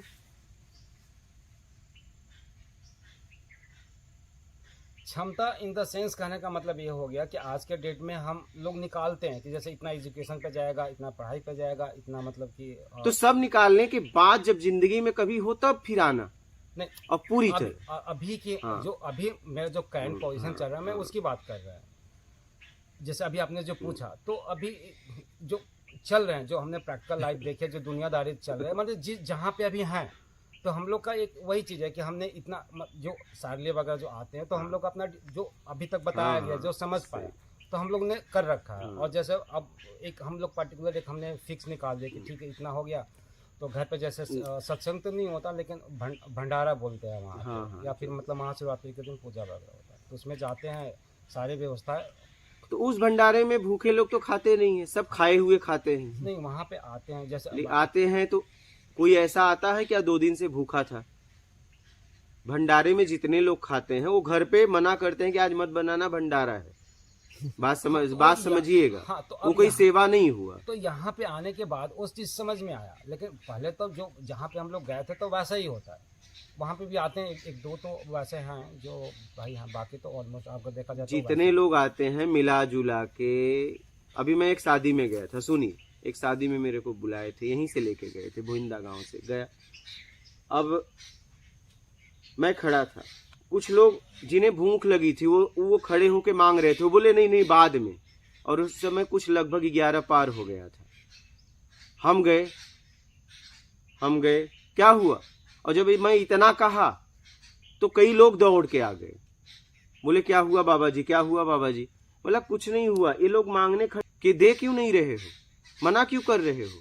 क्षमता इन द सेंस कहने का मतलब ये हो गया कि आज के डेट में हम लोग निकालते हैं कि जैसे इतना एजुकेशन पे जाएगा, इतना पढ़ाई पे जाएगा, इतना मतलब कि तो सब निकालने के बाद जब जिंदगी में कभी हो तब फिर आना नहीं। और पूरी तरह अभी की हाँ। जो अभी मेरा जो करंट पोजीशन चल रहा है, मैं उसकी बात कर रहा हूँ। जैसे अभी आपने जो पूछा, तो अभी जो चल रहे हैं, जो हमने प्रैक्टिकल लाइफ देखे, जो दुनियादारी चल रहे हैं, मतलब जिस जहाँ पे अभी हैं, तो हम लोग का एक वही चीज़ है कि हमने इतना जो सार्ले वगैरह जो आते हैं, तो हम लोग का अपना जो अभी तक बताया गया, जो समझ पाए, तो हम लोग ने कर रखा है। और जैसे अब एक हम लोग पर्टिकुलर एक हमने फिक्स निकाल दिया कि ठीक है इतना हो गया, तो घर पे जैसे सत्संग तो नहीं होता, लेकिन भंडारा बोलते हैं वहाँ, या फिर मतलब महाशिवरात्रि के दिन पूजा वगैरह होता है, तो उसमें जाते हैं, सारी व्यवस्था। तो उस भंडारे में भूखे लोग तो खाते नहीं है, सब खाए हुए खाते हैं। नहीं, वहाँ पे आते हैं, जैसे आते हैं तो कोई ऐसा आता है क्या 2 दिन से भूखा था? भंडारे में जितने लोग खाते हैं वो घर पे मना करते हैं कि आज मत बनाना, भंडारा है। बात समझिएगा। हाँ, तो वो कोई सेवा नहीं हुआ। तो यहाँ पे आने के बाद उस चीज समझ में आया, लेकिन पहले तो जो जहाँ पे हम लोग गए थे तो वैसा ही होता है। वहाँ पे भी आते हैं एक दो तो वैसे हैं जो भाई, हाँ, बाकी तो ऑलमोस्ट आपको देखा जाए जितने लोग आते हैं मिला जुला के। अभी मैं एक शादी में गया था, सुनिए, एक शादी में मेरे को बुलाए थे, यहीं से लेके गए थे, भोइंदा गांव से गया। अब मैं खड़ा था, कुछ लोग जिन्हें भूख लगी थी वो खड़े होके मांग रहे थे। वो बोले नहीं बाद में। और उस समय कुछ लगभग 11 पार हो गया था। हम गए, क्या हुआ? और जब मैं इतना कहा तो कई लोग दौड़ के आ गए, बोले क्या हुआ बाबा जी, क्या हुआ बाबा जी? बोला कुछ नहीं हुआ, ये लोग मांगने खड़े कि दे क्यों नहीं रहे हो, मना क्यों कर रहे हो?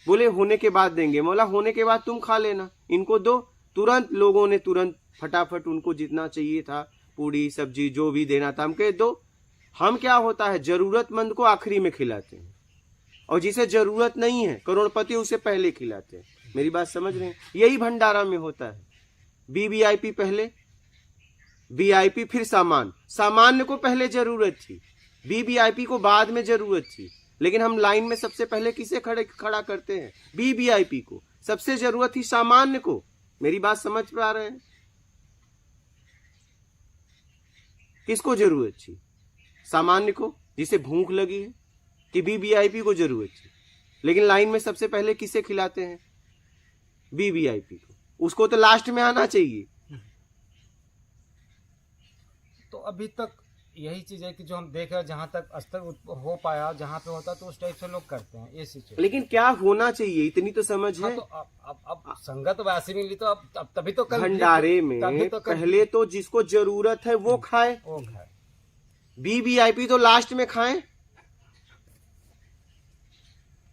बोले होने के बाद देंगे। बोला होने के बाद तुम खा लेना, इनको दो। तुरंत लोगों ने तुरंत फटाफट उनको जितना चाहिए था, पूड़ी सब्जी जो भी देना था, हम कहे दो। हम क्या होता है, जरूरतमंद को आखिरी में खिलाते हैं, और जिसे जरूरत नहीं है, करोड़पति, उसे पहले खिलाते हैं। मेरी बात समझ रहे हैं? यही भंडारा में होता है। वीवीआईपी पहले, वीआईपी फिर सामान्य को पहले जरूरत थी, वीवीआईपी को बाद में जरूरत थी। लेकिन हम लाइन में सबसे पहले किसे खड़ा करते हैं? वीवीआईपी को। सबसे जरूरत थी सामान्य को। मेरी बात समझ पा रहे हैं? किसको जरूरत थी? सामान्य को, जिसे भूख लगी है, कि वीवीआईपी को जरूरत थी? लेकिन लाइन में सबसे पहले किसे खिलाते हैं? वीवीआईपी को। उसको तो लास्ट में आना चाहिए। तो अभी तक यही चीज है कि जो हम देख रहे हैं, जहाँ तक स्तर हो पाया, जहाँ पे होता तो उस टाइप से लोग करते हैं ये सिचुएशन। लेकिन क्या होना चाहिए, इतनी तो समझ है। हाँ, तो अब संगत वैसी मिली तो अब तभी तो कल भंडारे में पहले तो जिसको जरूरत है वो खाए, वीवीआईपी तो लास्ट में खाए।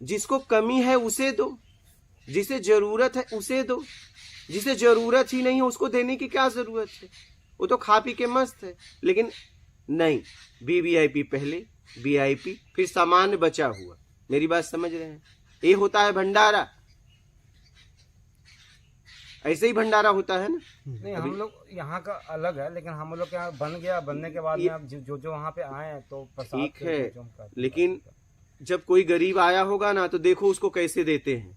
जिसको कमी है उसे दो। जिसे जरूरत है उसे दो, जिसे जरूरत ही नहीं है उसको देने की क्या जरूरत है, वो तो खा पी के मस्त है। लेकिन नहीं, वीवीआईपी पहले, वीआईपी फिर सामान्य बचा हुआ। मेरी बात समझ रहे हैं? ये होता है भंडारा, ऐसे ही भंडारा होता है ना। नहीं, हम लोग यहाँ का अलग है, लेकिन हम लोग यहाँ बन गया, बनने के बाद में अब जो जो वहाँ पे आए हैं तो प्रसाद ठीक के है, जो हम करते हैं। लेकिन जब कोई गरीब आया होगा ना तो देखो उसको कैसे देते हैं।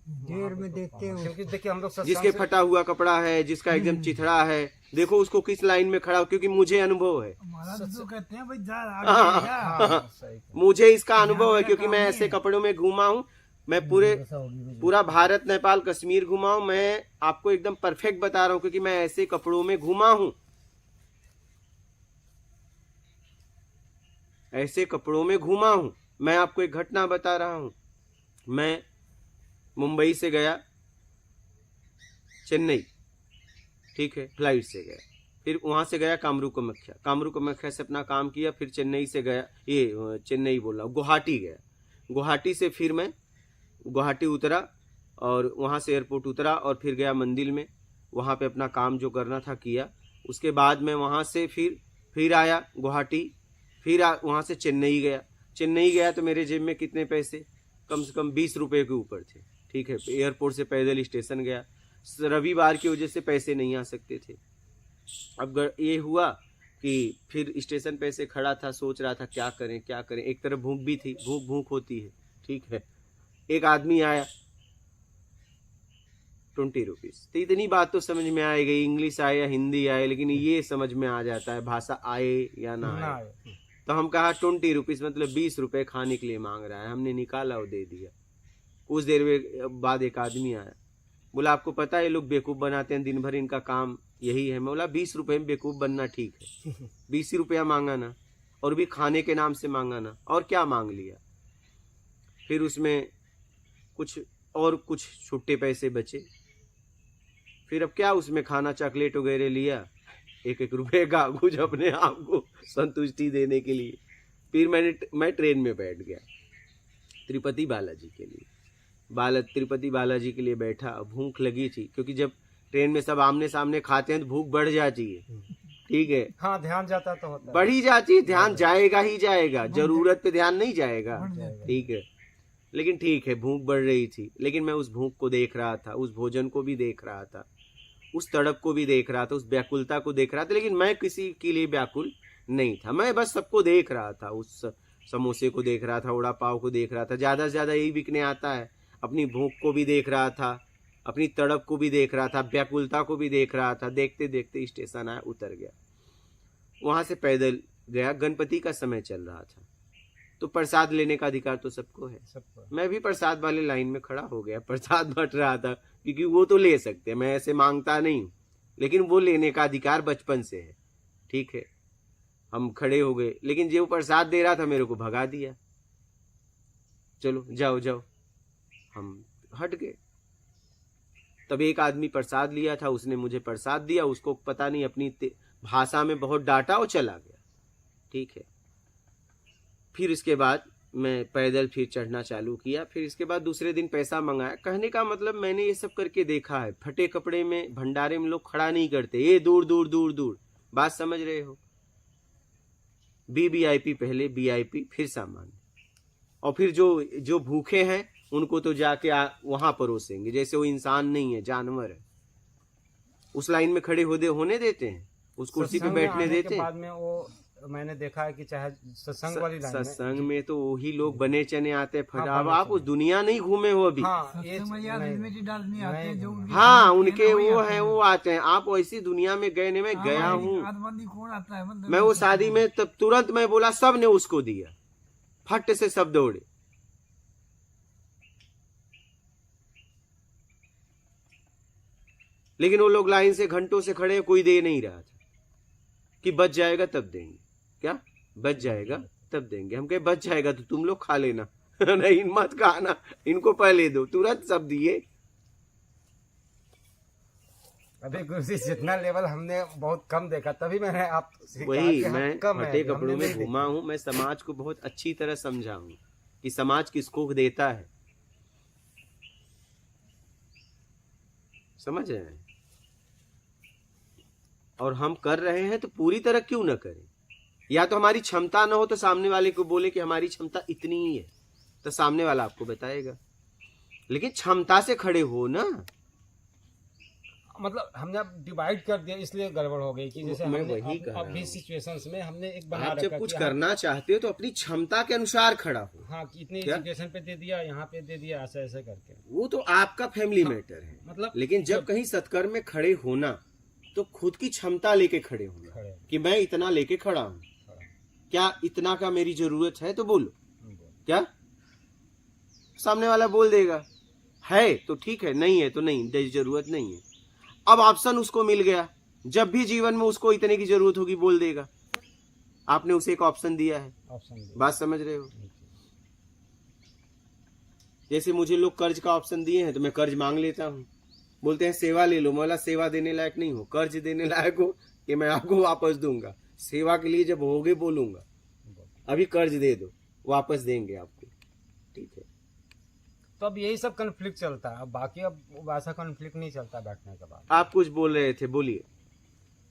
देर में देखते हो। क्योंकि देखिए हम लोग सत्संग जिसके से- फटा हुआ कपड़ा है, जिसका एकदम चिथड़ा है, देखो उसको किस लाइन में खड़ा हो, क्योंकि मुझे अनुभव है, महाराज तो कहते हैं भाई जा हाँ, सही कहा। मुझे इसका अनुभव है, क्योंकि मैं ऐसे कपड़ों में घूमा हूँ। मैं पूरा भारत, नेपाल, कश्मीर घुमा हूँ। मैं आपको एकदम परफेक्ट बता रहा हूँ, क्योंकि मैं ऐसे कपड़ों में घुमा हूँ, ऐसे कपड़ों में घुमा हूँ। मैं आपको एक घटना बता रहा हूँ। मैं मुंबई से गया चेन्नई, ठीक है, फ्लाइट से गया, फिर वहां से गया कामरू कामाख्या, कामरू कामाख्या से अपना काम किया, फिर चेन्नई से गया, ये चेन्नई बोल रहा हूँ, गुवाहाटी गया, गुवाहाटी से फिर मैं गुवाहाटी उतरा और वहां से एयरपोर्ट उतरा और फिर गया मंदिर में, वहां पे अपना काम जो करना था किया। उसके बाद मैं वहां से फिर आया गुवाहाटी, फिर वहां से चेन्नई गया। चेन्नई गया तो मेरे जेब में कितने पैसे, कम से कम 20 रुपए के ऊपर थे, ठीक है। एयरपोर्ट से पैदल स्टेशन गया, रविवार की वजह से पैसे नहीं आ सकते थे। अब ये हुआ कि फिर स्टेशन पे से खड़ा था, सोच रहा था क्या करें क्या करें। एक तरफ भूख भी थी, भूख होती है, ठीक है। एक आदमी आया, 20 रुपीज। तो इतनी बात तो समझ में आ गई, इंग्लिश आए या हिंदी आए, लेकिन ये समझ में आ जाता है भाषा आए या ना आए। तो हम कहा 20 रुपीज मतलब 20 रुपए खाने के लिए मांग रहा है। हमने निकाला और दे दिया। कुछ देर बाद एक आदमी आया, बोला आपको पता है ये लोग बेवकूफ बनाते हैं, दिन भर इनका काम यही है। मैं बोला 20 रुपए में बेवकूफ बनना ठीक है, 20 रुपया मांगा ना, और भी खाने के नाम से मांगा ना, और क्या मांग लिया। फिर उसमें कुछ छुट्टे पैसे बचे। फिर अब क्या उसमें खाना चॉकलेट वगैरह लिया, 1-1 रुपए का, कुछ अपने आप को संतुष्टि देने के लिए। फिर मैं ट्रेन में बैठ गया तिरुपति बालाजी के लिए। तिरुपति बालाजी के लिए बैठा। भूख लगी थी, क्योंकि जब ट्रेन में सब आमने सामने खाते हैं तो भूख बढ़ जाती है, ठीक है। हाँ, ध्यान जाता तो होता है। बढ़ ही जाती है, ध्यान जाएगा ही जाएगा, जरूरत पे ध्यान नहीं जाएगा, ठीक है। लेकिन ठीक है, भूख बढ़ रही थी, लेकिन मैं उस भूख को देख रहा था, उस भोजन को भी देख रहा था, उस तड़प को भी देख रहा था, उस व्याकुलता को देख रहा था। लेकिन मैं किसी के लिए व्याकुल नहीं था, मैं बस सबको देख रहा था। उस समोसे को देख रहा था, वड़ा पाव को देख रहा था, ज्यादा से ज्यादा यही बिकने आता है। अपनी भूख को भी देख रहा था, अपनी तड़प को भी देख रहा था, व्याकुलता को भी देख रहा था। देखते देखते स्टेशन आया, उतर गया, वहां से पैदल गया। गणपति का समय चल रहा था, तो प्रसाद लेने का अधिकार तो सबको है। मैं भी प्रसाद वाले लाइन में खड़ा हो गया, प्रसाद बट रहा था, क्योंकि वो तो ले सकते हैं, मैं ऐसे मांगता नहीं, लेकिन वो लेने का अधिकार बचपन से है, ठीक है। हम खड़े हो गए, लेकिन जो प्रसाद दे रहा था मेरे को भगा दिया, चलो जाओ जाओ, हम हट गए। तब एक आदमी प्रसाद लिया था, उसने मुझे प्रसाद दिया, उसको पता नहीं अपनी भाषा में बहुत डांटा और चला गया, ठीक है। फिर इसके बाद मैं पैदल फिर चढ़ना चालू किया। फिर इसके बाद दूसरे दिन पैसा मंगाया। कहने का मतलब मैंने ये सब करके देखा है। फटे कपड़े में भंडारे में लोग खड़ा नहीं करते, ये दूर दूर दूर दूर, बात समझ रहे हो। वीवीआईपी पहले, वीआईपी फिर सामान्य, और फिर जो भूखे हैं उनको तो जाके वहां परोसेंगे, जैसे वो इंसान नहीं है, जानवर है। उस लाइन में खड़े होने देते हैं, उस कुर्सी पे बैठने देते हैं। बाद में वो मैंने देखा है कि चाहे सत्संग वाली लाइन में, सत्संग में तो वही लोग बने चने आते हैं। फटाव आप उस दुनिया नहीं घूमे हो अभी। हाँ, हाँ, उनके वो है, वो आते हैं। आप वैसी दुनिया में गए नहीं, मैं गया हूँ। मैं वो शादी में तब तुरंत मैं बोला, सब ने उसको दिया, फट से सब दौड़े। लेकिन वो लोग लाइन से घंटों से खड़े, कोई दे नहीं रहा था कि बच जाएगा तब देंगे। क्या बच जाएगा तब देंगे? हम कहे बच जाएगा तो तुम लोग खा लेना नहीं मत खाना, इनको पहले दो। तुरंत सब दिए। अभी गुरु जी जितना लेवल हमने बहुत कम देखा, तभी मैंने आप वही मैं फटे कपड़ों में घूमा हूँ। मैं समाज को बहुत अच्छी तरह समझा हूँ कि समाज किसको देता है। समझ रहे हैं? और हम कर रहे हैं तो पूरी तरह क्यों ना करें? या तो हमारी क्षमता ना हो तो सामने वाले को बोले कि हमारी क्षमता इतनी ही है, तो सामने वाला आपको बताएगा। लेकिन क्षमता से खड़े हो ना। मतलब हमने अब डिवाइड कर दिया, इसलिए गड़बड़ हो गई कि जैसे मैं हमने वही कह रहा अभी हूँ। सिचुएशंस में हमने एक बना आप रखा जब कुछ कि करना चाहते हो तो अपनी क्षमता के अनुसार खड़ा हो। हाँ कि इतनी क्या? सिचुएशन पे दे दिया, यहाँ पे दे दिया, ऐसा ऐसा करके। वो तो आपका फैमिली मैटर है। मतलब लेकिन जब कहीं सत्कर्म में खड़े होना तो खुद की क्षमता लेके खड़े होना खड़े कि मैं इतना लेके खड़ा हूँ। क्या इतना का मेरी जरूरत है तो बोलो। क्या सामने वाला बोल देगा है तो ठीक है, नहीं है तो नहीं, जरूरत नहीं है। अब ऑप्शन उसको मिल गया, जब भी जीवन में उसको इतने की जरूरत होगी बोल देगा। आपने उसे एक ऑप्शन दिया है। ऑप्शन बात समझ रहे हो? जैसे मुझे लोग कर्ज का ऑप्शन दिए हैं तो मैं कर्ज मांग लेता हूँ। बोलते हैं सेवा ले लो, मौला सेवा देने लायक नहीं हो, कर्ज देने लायक हो कि मैं आपको वापस दूंगा। सेवा के लिए जब होगे बोलूंगा, अभी कर्ज दे दो, वापस देंगे आपको। ठीक है, तो अब यही सब कन्फ्लिक्ट चलता है। अब बाकी अब वैसा कन्फ्लिक्ट नहीं चलता बैठने के बाद। आप कुछ बोल रहे थे, बोलिए।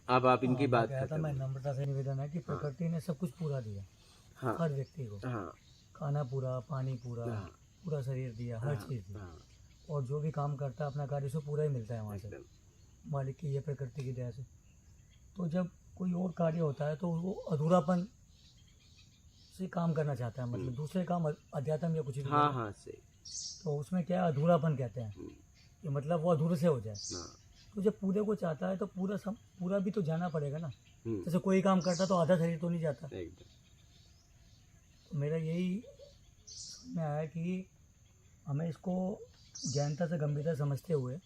अब आप इनकी मैं बात कह रहा था, खत्म। मैं नम्रता से निवेदन है कि प्रकृति ने सब कुछ पूरा दिया हाँ हर व्यक्ति को। हाँ खाना पूरा, पानी पूरा, हाँ, पूरा शरीर दिया, हर चीज दी। हाँ, और जो भी काम करता है अपना कार्य उसको पूरा ही मिलता है वहाँ से, एकदम। मालिक की ये प्रकृति की दया से। तो जब कोई और कार्य होता है तो वो अधूरापन से काम करना चाहता है, मतलब दूसरे काम अध्यात्म या कुछ भी हाँ करे, हाँ सही। तो उसमें क्या है, अधूरापन कहते हैं कि मतलब वो अधूरे से हो जाए। हाँ, तो जब पूरे को चाहता है तो पूरा भी तो जाना पड़ेगा ना। हम्म, जैसे कोई काम करता तो आधा शरीर तो नहीं जाता। एकदम। तो मेरा यही समझ में आया कि हमें इसको ज्ञानता से गंभीरता समझते हुए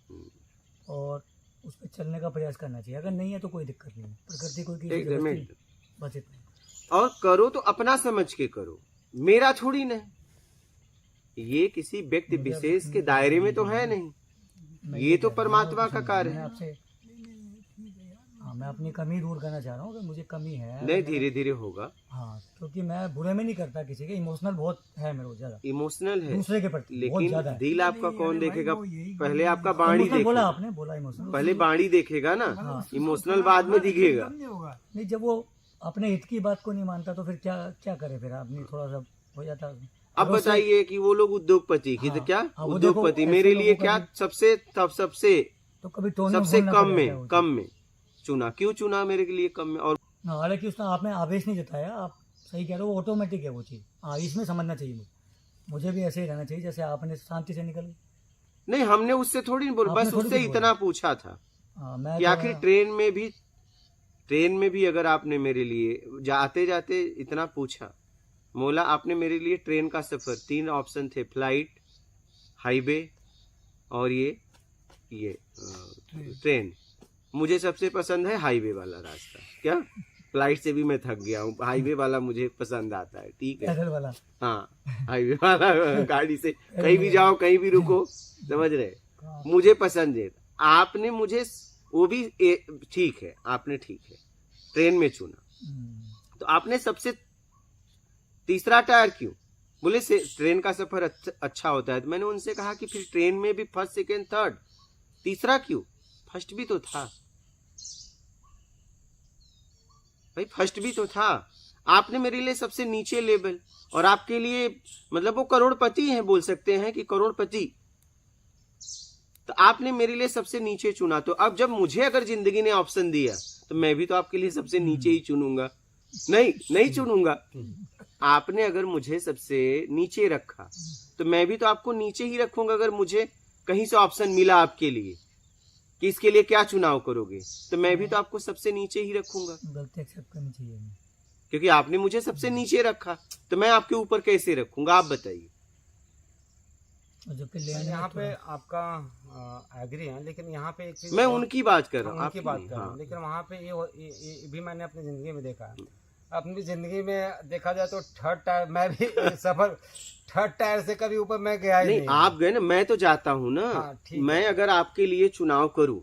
और उस पर चलने का प्रयास करना चाहिए। अगर नहीं है तो कोई दिक्कत नहीं है, प्रकृति कोई किसी एकदम जबरदस्ती एकदम। बस इतना। और करो तो अपना समझ के करो, मेरा थोड़ी ना। ये किसी व्यक्ति विशेष के दायरे में तो है नहीं, मैं ये तो कह रहा हूँ, परमात्मा का कार्य मैं है। आपसे मैं अपनी कमी दूर करना चाह रहा हूँ कि मुझे कमी है। नहीं, धीरे धीरे होगा। हाँ, क्योंकि मैं बुरे में नहीं करता किसी के, इमोशनल बहुत है मेरे को ज्यादा, इमोशनल है, दूसरे के प्रति बहुत लेकिन ज्यादा है। दिल आपका कौन देखेगा? पहले आपका बाणी इमोशनल बोला देखेगा, आपने, बोला इमोशनल। पहले बाणी देखेगा ना, हाँ। इमोशनल बाद में दिखेगा। नहीं, जब वो अपने हित की बात को नहीं मानता तो फिर क्या क्या करे, फिर आदमी थोड़ा सा हो जाता है। अब बताइए कि वो लोग उद्योगपति की तो हाँ, क्या हाँ, वो उद्योगपति देखो, मेरे ऐसे लिए लोगों क्या का सबसे तो कभी टोन में सबसे बोलना कम पड़ जाता है में वो। कम में चुना। क्यों चुना मेरे लिए कम में? और हाँ, हालांकि उसने आपने आवेश नहीं जताया, आप सही कह रहे हो, वो ऑटोमेटिक है वो चीज़। हाँ, इसमें समझना चाहिए मुझे भी ऐसे ही रहना चाहिए जैसे आपने शांति से निकल। नहीं, हमने उससे थोड़ी नहीं बोला, आपने बस थोड़ी उससे कुछ बोला। इतना पूछा था हाँ, मैं कि तो- आखिर ट्रेन में भी अगर आपने मेरे लिए जाते जाते इतना पूछा, मौला आपने मेरे लिए ट्रेन का सफर, 3 ऑप्शन थे, फ्लाइट, हाईवे और ये ट्रेन। मुझे सबसे पसंद है हाईवे वाला रास्ता। क्या? फ्लाइट से भी मैं थक गया हूँ, हाईवे वाला मुझे पसंद आता है। ठीक है, पैदल वाला। हाँ, हाईवे वाला गाड़ी से कहीं भी जाओ, कहीं भी रुको, समझ रहे? मुझे पसंद है। आपने मुझे वो भी ठीक है, आपने ठीक है ट्रेन में चुना, तो आपने सबसे तीसरा टायर क्यों? बोले से ट्रेन का सफर अच्छा होता है। तो मैंने उनसे कहा कि फिर ट्रेन में भी फर्स्ट, सेकेंड, थर्ड, तीसरा क्यों? फर्स्ट भी तो था भाई, फर्स्ट भी तो था। आपने मेरे लिए सबसे नीचे लेवल, और आपके लिए मतलब वो करोड़पति हैं, बोल सकते हैं कि करोड़पति, तो आपने मेरे लिए सबसे नीचे चुना। तो अब जब मुझे अगर जिंदगी ने ऑप्शन दिया तो मैं भी तो आपके लिए सबसे नीचे ही चुनूंगा। नहीं चुनूंगा। आपने अगर मुझे सबसे नीचे रखा तो मैं भी तो आपको नीचे ही रखूंगा। अगर मुझे कहीं से ऑप्शन मिला आपके लिए कि इसके लिए क्या चुनाव करोगे, तो मैं भी तो आपको सबसे नीचे ही रखूंगा, गलती एक्सेप्ट करनी चाहिए। क्योंकि आपने मुझे सबसे नीचे रखा, तो मैं आपके ऊपर कैसे रखूंगा? आप बताइए। जबकि लेने यहाँ पे आपका एग्री है, लेकिन यहाँ पे एक चीज मैं उनकी बात कर रहा हूँ, उनकी आपकी बात नहीं। कर रहा हूँ। हाँ। लेकिन वहाँ पे ये भी मैंने अपनी जिंदगी में देखा है। अपनी जिंदगी में देखा जाए तो थर्ड टायर, मैं भी सफर थर्ड टायर से कभी ऊपर मैं गया ही नहीं, नहीं। आप गए ना, मैं तो जाता हूँ ना। हाँ, ठीक है। मैं अगर आपके लिए चुनाव करूँ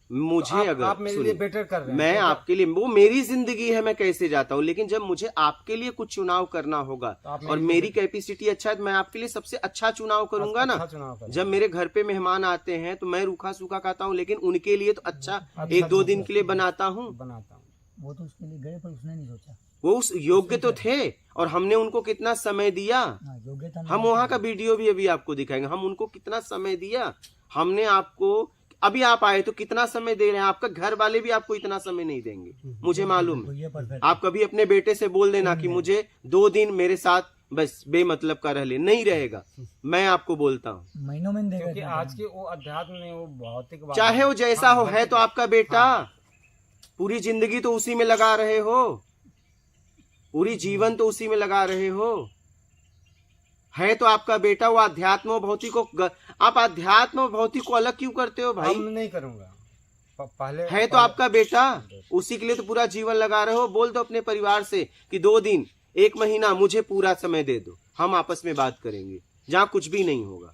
मुझे तो अगर आप मेरे लिए सुनिए, बेटर कर रहे हैं। मैं तो आपके लिए, वो मेरी जिंदगी है, मैं कैसे जाता हूँ, लेकिन जब मुझे आपके लिए कुछ चुनाव करना होगा तो आप और मेरी कैपेसिटी अच्छा है तो मैं आपके लिए सबसे अच्छा चुनाव करूंगा ना। अच्छा चुनाव करें। जब मेरे घर पे मेहमान आते हैं तो मैं रूखा सूखा खाता हूँ, लेकिन उनके लिए तो अच्छा एक दो दिन के लिए बनाता हूँ। बनाता हूँ। वो तो उसके लिए गए पर उसने नहीं सोचा। वो उस योग्य तो थे और हमने उनको कितना समय दिया। हाँ, योग्यता नहीं हम वहां का वीडियो भी अभी आपको दिखाएंगे, हम उनको कितना समय दिया। हमने आपको, अभी आप आए तो कितना समय दे रहे हैं, आपका घर वाले भी आपको इतना समय नहीं देंगे, मुझे मालूम तो है। ये परफेक्ट। आप कभी अपने बेटे से बोल देना कि मुझे 2 दिन मेरे साथ बस बेमतलब का रह ले, नहीं रहेगा। मैं आपको बोलता हूँ, महीनों में देगा क्योंकि इतना आज टाइम। की वो अध्यात्म नहीं, वो भौतिक बात चाहे वो जैसा हो, है तो आपका बेटा। हाँ। पूरी जिंदगी तो उसी में लगा रहे हो, पूरी जीवन तो उसी में लगा रहे हो। है तो आपका बेटा, वो अध्यात्म और भौतिक को, आप अध्यात्म और भौतिक को अलग क्यों करते हो भाई? हम नहीं करूंगा। पहले है तो आपका बेटा, उसी के लिए तो पूरा जीवन लगा रहे हो। बोल दो अपने परिवार से कि 2 दिन 1 महीना मुझे पूरा समय दे दो, हम आपस में बात करेंगे, जहां कुछ भी नहीं होगा।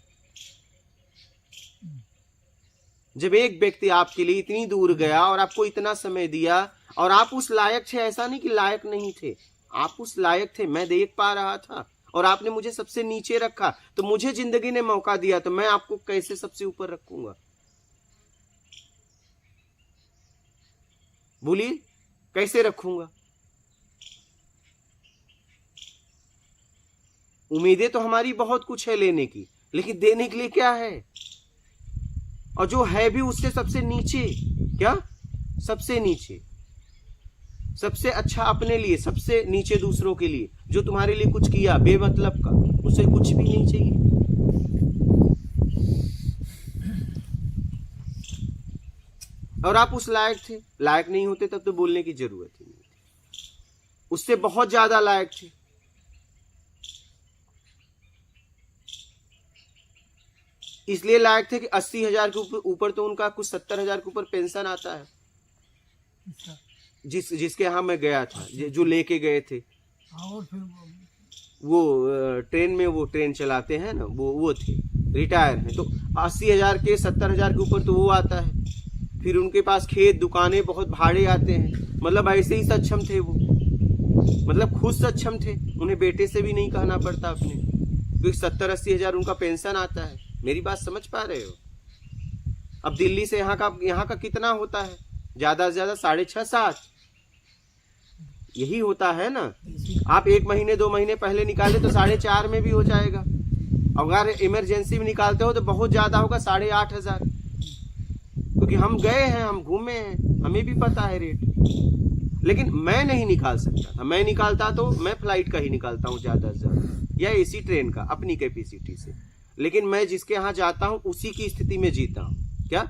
जब एक व्यक्ति आपके लिए इतनी दूर गया और आपको इतना समय दिया और आप उस लायक थे, ऐसा नहीं कि लायक नहीं थे, आप उस लायक थे, मैं देख पा रहा था, और आपने मुझे सबसे नीचे रखा, तो मुझे जिंदगी ने मौका दिया, तो मैं आपको कैसे सबसे ऊपर रखूंगा? बोलिए, कैसे रखूंगा? उम्मीदें तो हमारी बहुत कुछ है लेने की, लेकिन देने के लिए क्या है? और जो है भी उससे सबसे नीचे, क्या सबसे नीचे, सबसे अच्छा अपने लिए, सबसे नीचे दूसरों के लिए। जो तुम्हारे लिए कुछ किया बेमतलब का, उसे कुछ भी नहीं चाहिए। और आप उस लायक थे, लायक नहीं होते तब तो बोलने की जरूरत ही नहीं थी। उससे बहुत ज्यादा लायक थे। इसलिए लायक थे कि 80,000 के ऊपर तो उनका कुछ 70,000 के ऊपर पेंशन आता है। जिसके यहाँ मैं गया था, जो लेके गए थे, और फिर वो ट्रेन में, वो ट्रेन चलाते हैं ना, वो थे, रिटायर हैं, तो 80,000 के 70,000 के ऊपर तो वो आता है। फिर उनके पास खेत दुकानें बहुत भाड़े आते हैं। मतलब ऐसे ही सक्षम थे वो, मतलब खुद सक्षम थे, उन्हें बेटे से भी नहीं कहना पड़ता अपने, क्योंकि 70-80,000 उनका पेंशन आता है। मेरी बात समझ पा रहे हो? अब दिल्ली से यहाँ का कितना होता है? ज्यादा से ज्यादा 6.5-7 यही होता है ना। आप 1 महीने 2 महीने पहले निकाले तो 4.5 में भी हो जाएगा। अगर इमरजेंसी में निकालते हो तो बहुत ज्यादा होगा, 8,500। क्योंकि हम गए हैं, हम घूमे हैं, हमें भी पता है रेट। लेकिन मैं नहीं निकाल सकता था। मैं निकालता तो मैं फ्लाइट का ही निकालता हूँ ज्यादा से ज्यादा, या एसी ट्रेन का अपनी कैपेसिटी से। लेकिन मैं जिसके यहाँ जाता हूँ उसी की स्थिति में जीता हूँ। क्या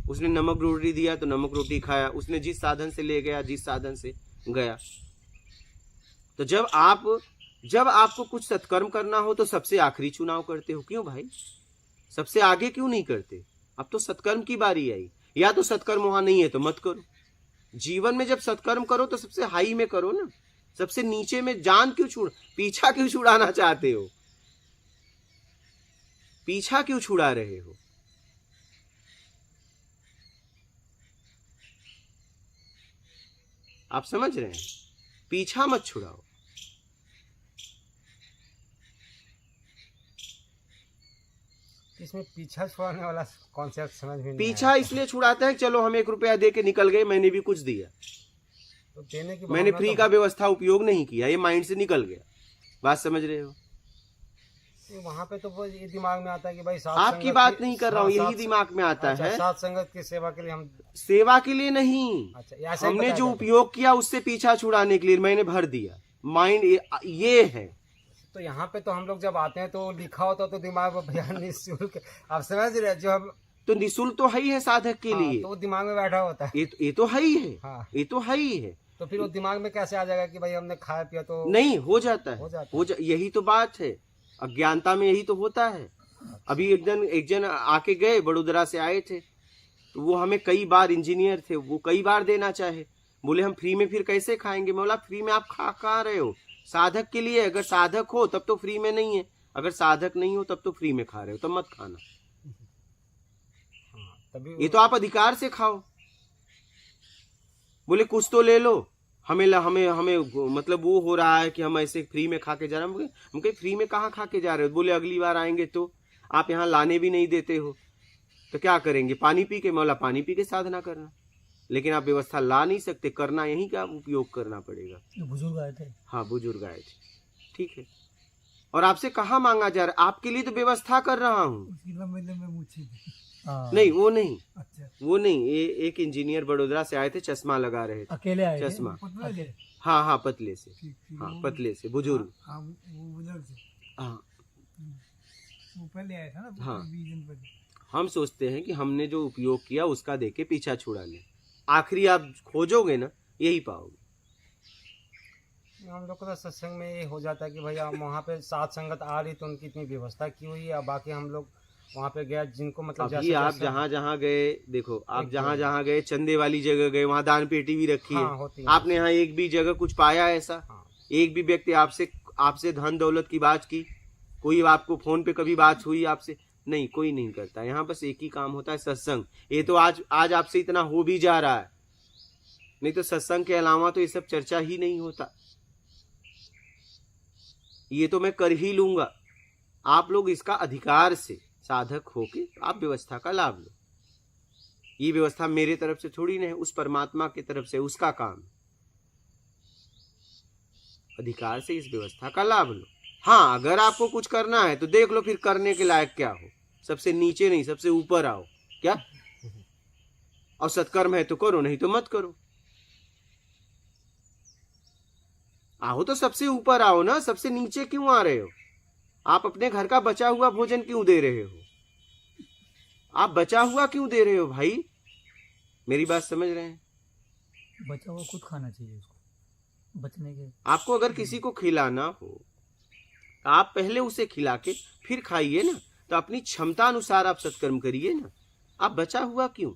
उसने नमक रोटी दिया तो नमक रोटी खाया, उसने जिस साधन से ले गया, जिस साधन से गया। तो जब आपको कुछ सत्कर्म करना हो तो सबसे आखिरी चुनाव करते हो। क्यों भाई? सबसे आगे क्यों नहीं करते? अब तो सत्कर्म की बारी आई। या तो सत्कर्म वहां नहीं है तो मत करो। जीवन में जब सत्कर्म करो तो सबसे हाई में करो ना, सबसे नीचे में जान क्यों पीछा क्यों छुड़ाना चाहते हो? पीछा क्यों छुड़ा रहे हो? आप समझ रहे हैं? पीछा मत छुड़ाओ। इसमें पीछा छुड़ाने वाला कॉन्सेप्ट समझ में नहीं पीछा आया। इसलिए छुड़ाता है, चलो हम 1 रुपया दे के निकल गए, मैंने भी कुछ दिया, तो देने की मैंने भावना फ्री तो का व्यवस्था उपयोग नहीं किया, ये माइंड से निकल गया। बात समझ रहे हो? वहाँ पे तो वो ये दिमाग में आता है कि भाई साथ आपकी संगत बात की- नहीं कर रहा हूँ, हाँ, यही साथ- दिमाग में आता अच्छा, है। साथ संगत की सेवा के लिए हम, सेवा के लिए नहीं, अच्छा ऐसा ही हमने बताया जो जाता है। उपयोग किया उससे पीछा छुड़ाने के लिए मैंने भर दिया। माइंड ये है। तो यहाँ पे तो हम लोग जब आते हैं तो लिखा होता तो दिमाग में भैया निःशुल्क, आप समझ रहे हैं, जो हम तो निःशुल्क तो है ही है साधक के हाँ, लिए। तो वो दिमाग में बैठा होता है। ये तो है ही है, हाँ, ये तो है ही है। तो फिर वो दिमाग में कैसे आ जाएगा कि भाई हमने खाया पिया तो नहीं हो जाता है, हो जाता है। यही तो बात है। अज्ञानता में यही तो होता है। अभी एक जन आके गए, बड़ोदरा से आए थे, तो वो हमें कई बार, इंजीनियर थे, वो कई बार देना चाहे। बोले हम फ्री में फिर कैसे खाएंगे? मैं बोला फ्री में आप खा रहे हो, साधक के लिए। अगर साधक हो तब तो फ्री में नहीं है, अगर साधक नहीं हो तब तो फ्री में खा रहे हो, तब मत खाना। हाँ, तभी ये तो आप अधिकार से खाओ। बोले कुछ तो ले लो, हमें मतलब वो हो रहा है कि हम ऐसे फ्री में खा के जा रहे हैं। हम कहे फ्री में कहाँ खा के जा रहे हो? बोले अगली बार आएंगे तो आप यहाँ लाने भी नहीं देते हो, तो क्या करेंगे? पानी पी के, मौला पानी पी के साधना करना, लेकिन आप व्यवस्था ला नहीं सकते, करना यहीं का उपयोग करना पड़ेगा। बुजुर्ग आए थे। हाँ, बुजुर्ग आए थे, ठीक है। और आपसे कहाँ मांगा जा रहा है? आपके लिए तो व्यवस्था कर रहा हूँ। नहीं, वो नहीं, वो नहीं, ये एक इंजीनियर बड़ोदरा से आए थे, चश्मा लगा रहे थे, अकेले आए थे? चश्मा, हाँ हाँ, पतले से, हाँ पतले से बुजुर्ग, हाँ वो पहले आया था ना, हाँ। 20 दिन पहले। हम सोचते हैं कि हमने जो उपयोग किया उसका देके पीछा छुड़ा लें, आखिरी आप खोजोगे ना यही पाओगे। हम लोग को तो सत्संग में ये हो जाता है कि भाई हम वहाँ पे साथ संगत आ रही तो उनकी इतनी व्यवस्था की हुई है, बाकी हम लोग वहाँ पे गया जिनको मतलब अभी आप जहाँ जहाँ गए, देखो आप जहाँ जहाँ गए, चंदे वाली जगह गए, वहाँ दान पेटी भी रखी है, होती है। आपने यहाँ एक भी जगह कुछ पाया ऐसा? एक भी व्यक्ति आपसे धन दौलत की बात की? कोई आपको फोन पे कभी बात हुई आपसे? नहीं, कोई नहीं करता। यहाँ बस एक ही काम होता है, सत्संग। ये तो आज आपसे इतना हो भी जा रहा है, नहीं तो सत्संग के अलावा तो ये सब चर्चा ही नहीं होता। ये तो मैं कर ही लूंगा। आप लोग इसका अधिकार से साधक होके आप व्यवस्था का लाभ लो। ये व्यवस्था मेरे तरफ से थोड़ी नहीं, उस परमात्मा की तरफ से, उसका काम। अधिकार से इस व्यवस्था का लाभ लो। हाँ, अगर आपको कुछ करना है तो देख लो फिर करने के लायक क्या हो। सबसे नीचे नहीं, सबसे ऊपर आओ क्या? और सत्कर्म है तो करो, नहीं तो मत करो। आओ तो सबसे ऊपर आओ ना, सबसे नीचे क्यों आ रहे हो? आप अपने घर का बचा हुआ भोजन क्यों दे रहे हो? आप बचा हुआ क्यों दे रहे हो भाई? मेरी बात समझ रहे हैं? बचा हुआ खुद खाना चाहिए उसको, बचने के। आपको अगर किसी को खिलाना हो, आप पहले उसे खिला के फिर खाइए ना, तो अपनी क्षमता अनुसार आप सत्कर्म करिए ना। आप बचा हुआ क्यों?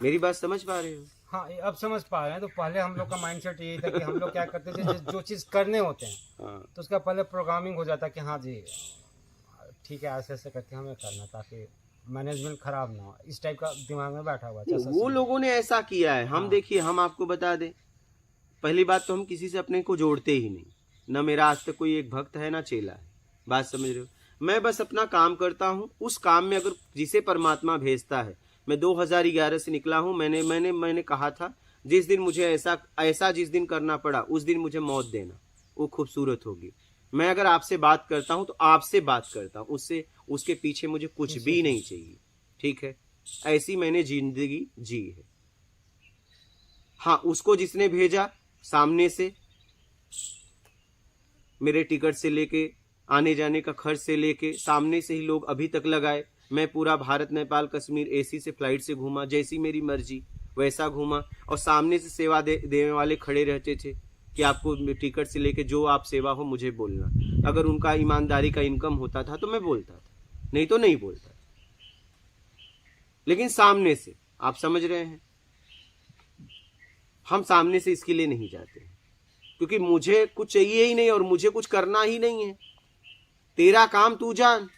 मेरी बात समझ पा रहे हो? हाँ, ये अब समझ पा रहे हैं। तो पहले हम लोग का माइंडसेट यही था कि हम लोग क्या करते थे, जो चीज़ करने होते हैं हाँ। तो उसका पहले प्रोग्रामिंग हो जाता है कि हाँ जी ठीक है, ऐसे ऐसे करके हमें करना, ताकि मैनेजमेंट खराब ना हो। इस टाइप का दिमाग में बैठा हुआ है। वो लोगों ने ऐसा किया है। हम देखिए, हम आपको बता दें, पहली बात तो हम किसी से अपने को जोड़ते ही नहीं। न मेरा आज तक कोई एक भक्त है, ना चेला है। बात समझ रहे हो? मैं बस अपना काम करता हूँ। उस काम में अगर जिसे परमात्मा भेजता है, मैं 2011 से निकला हूँ। मैंने कहा था, जिस दिन मुझे ऐसा जिस दिन करना पड़ा, उस दिन मुझे मौत देना, वो खूबसूरत होगी। मैं अगर आपसे बात करता हूँ तो आपसे बात करता हूँ, उसके पीछे मुझे कुछ भी नहीं चाहिए, ठीक है? ऐसी मैंने जिंदगी जी है। हाँ, उसको जिसने भेजा सामने से, मेरे टिकट से लेके, आने जाने का खर्च से लेके, सामने से ही लोग अभी तक लगाए। मैं पूरा भारत, नेपाल, कश्मीर एसी से फ्लाइट से घूमा, जैसी मेरी मर्जी वैसा घूमा। और सामने से सेवा देने वाले खड़े रहते थे कि आपको टिकट से लेके जो आप सेवा हो मुझे बोलना। अगर उनका ईमानदारी का इनकम होता था तो मैं बोलता था, नहीं तो नहीं बोलता। लेकिन सामने से, आप समझ रहे हैं, हम सामने से इसके लिए नहीं जाते, क्योंकि मुझे कुछ चाहिए ही नहीं और मुझे कुछ करना ही नहीं है। तेरा काम तू जान।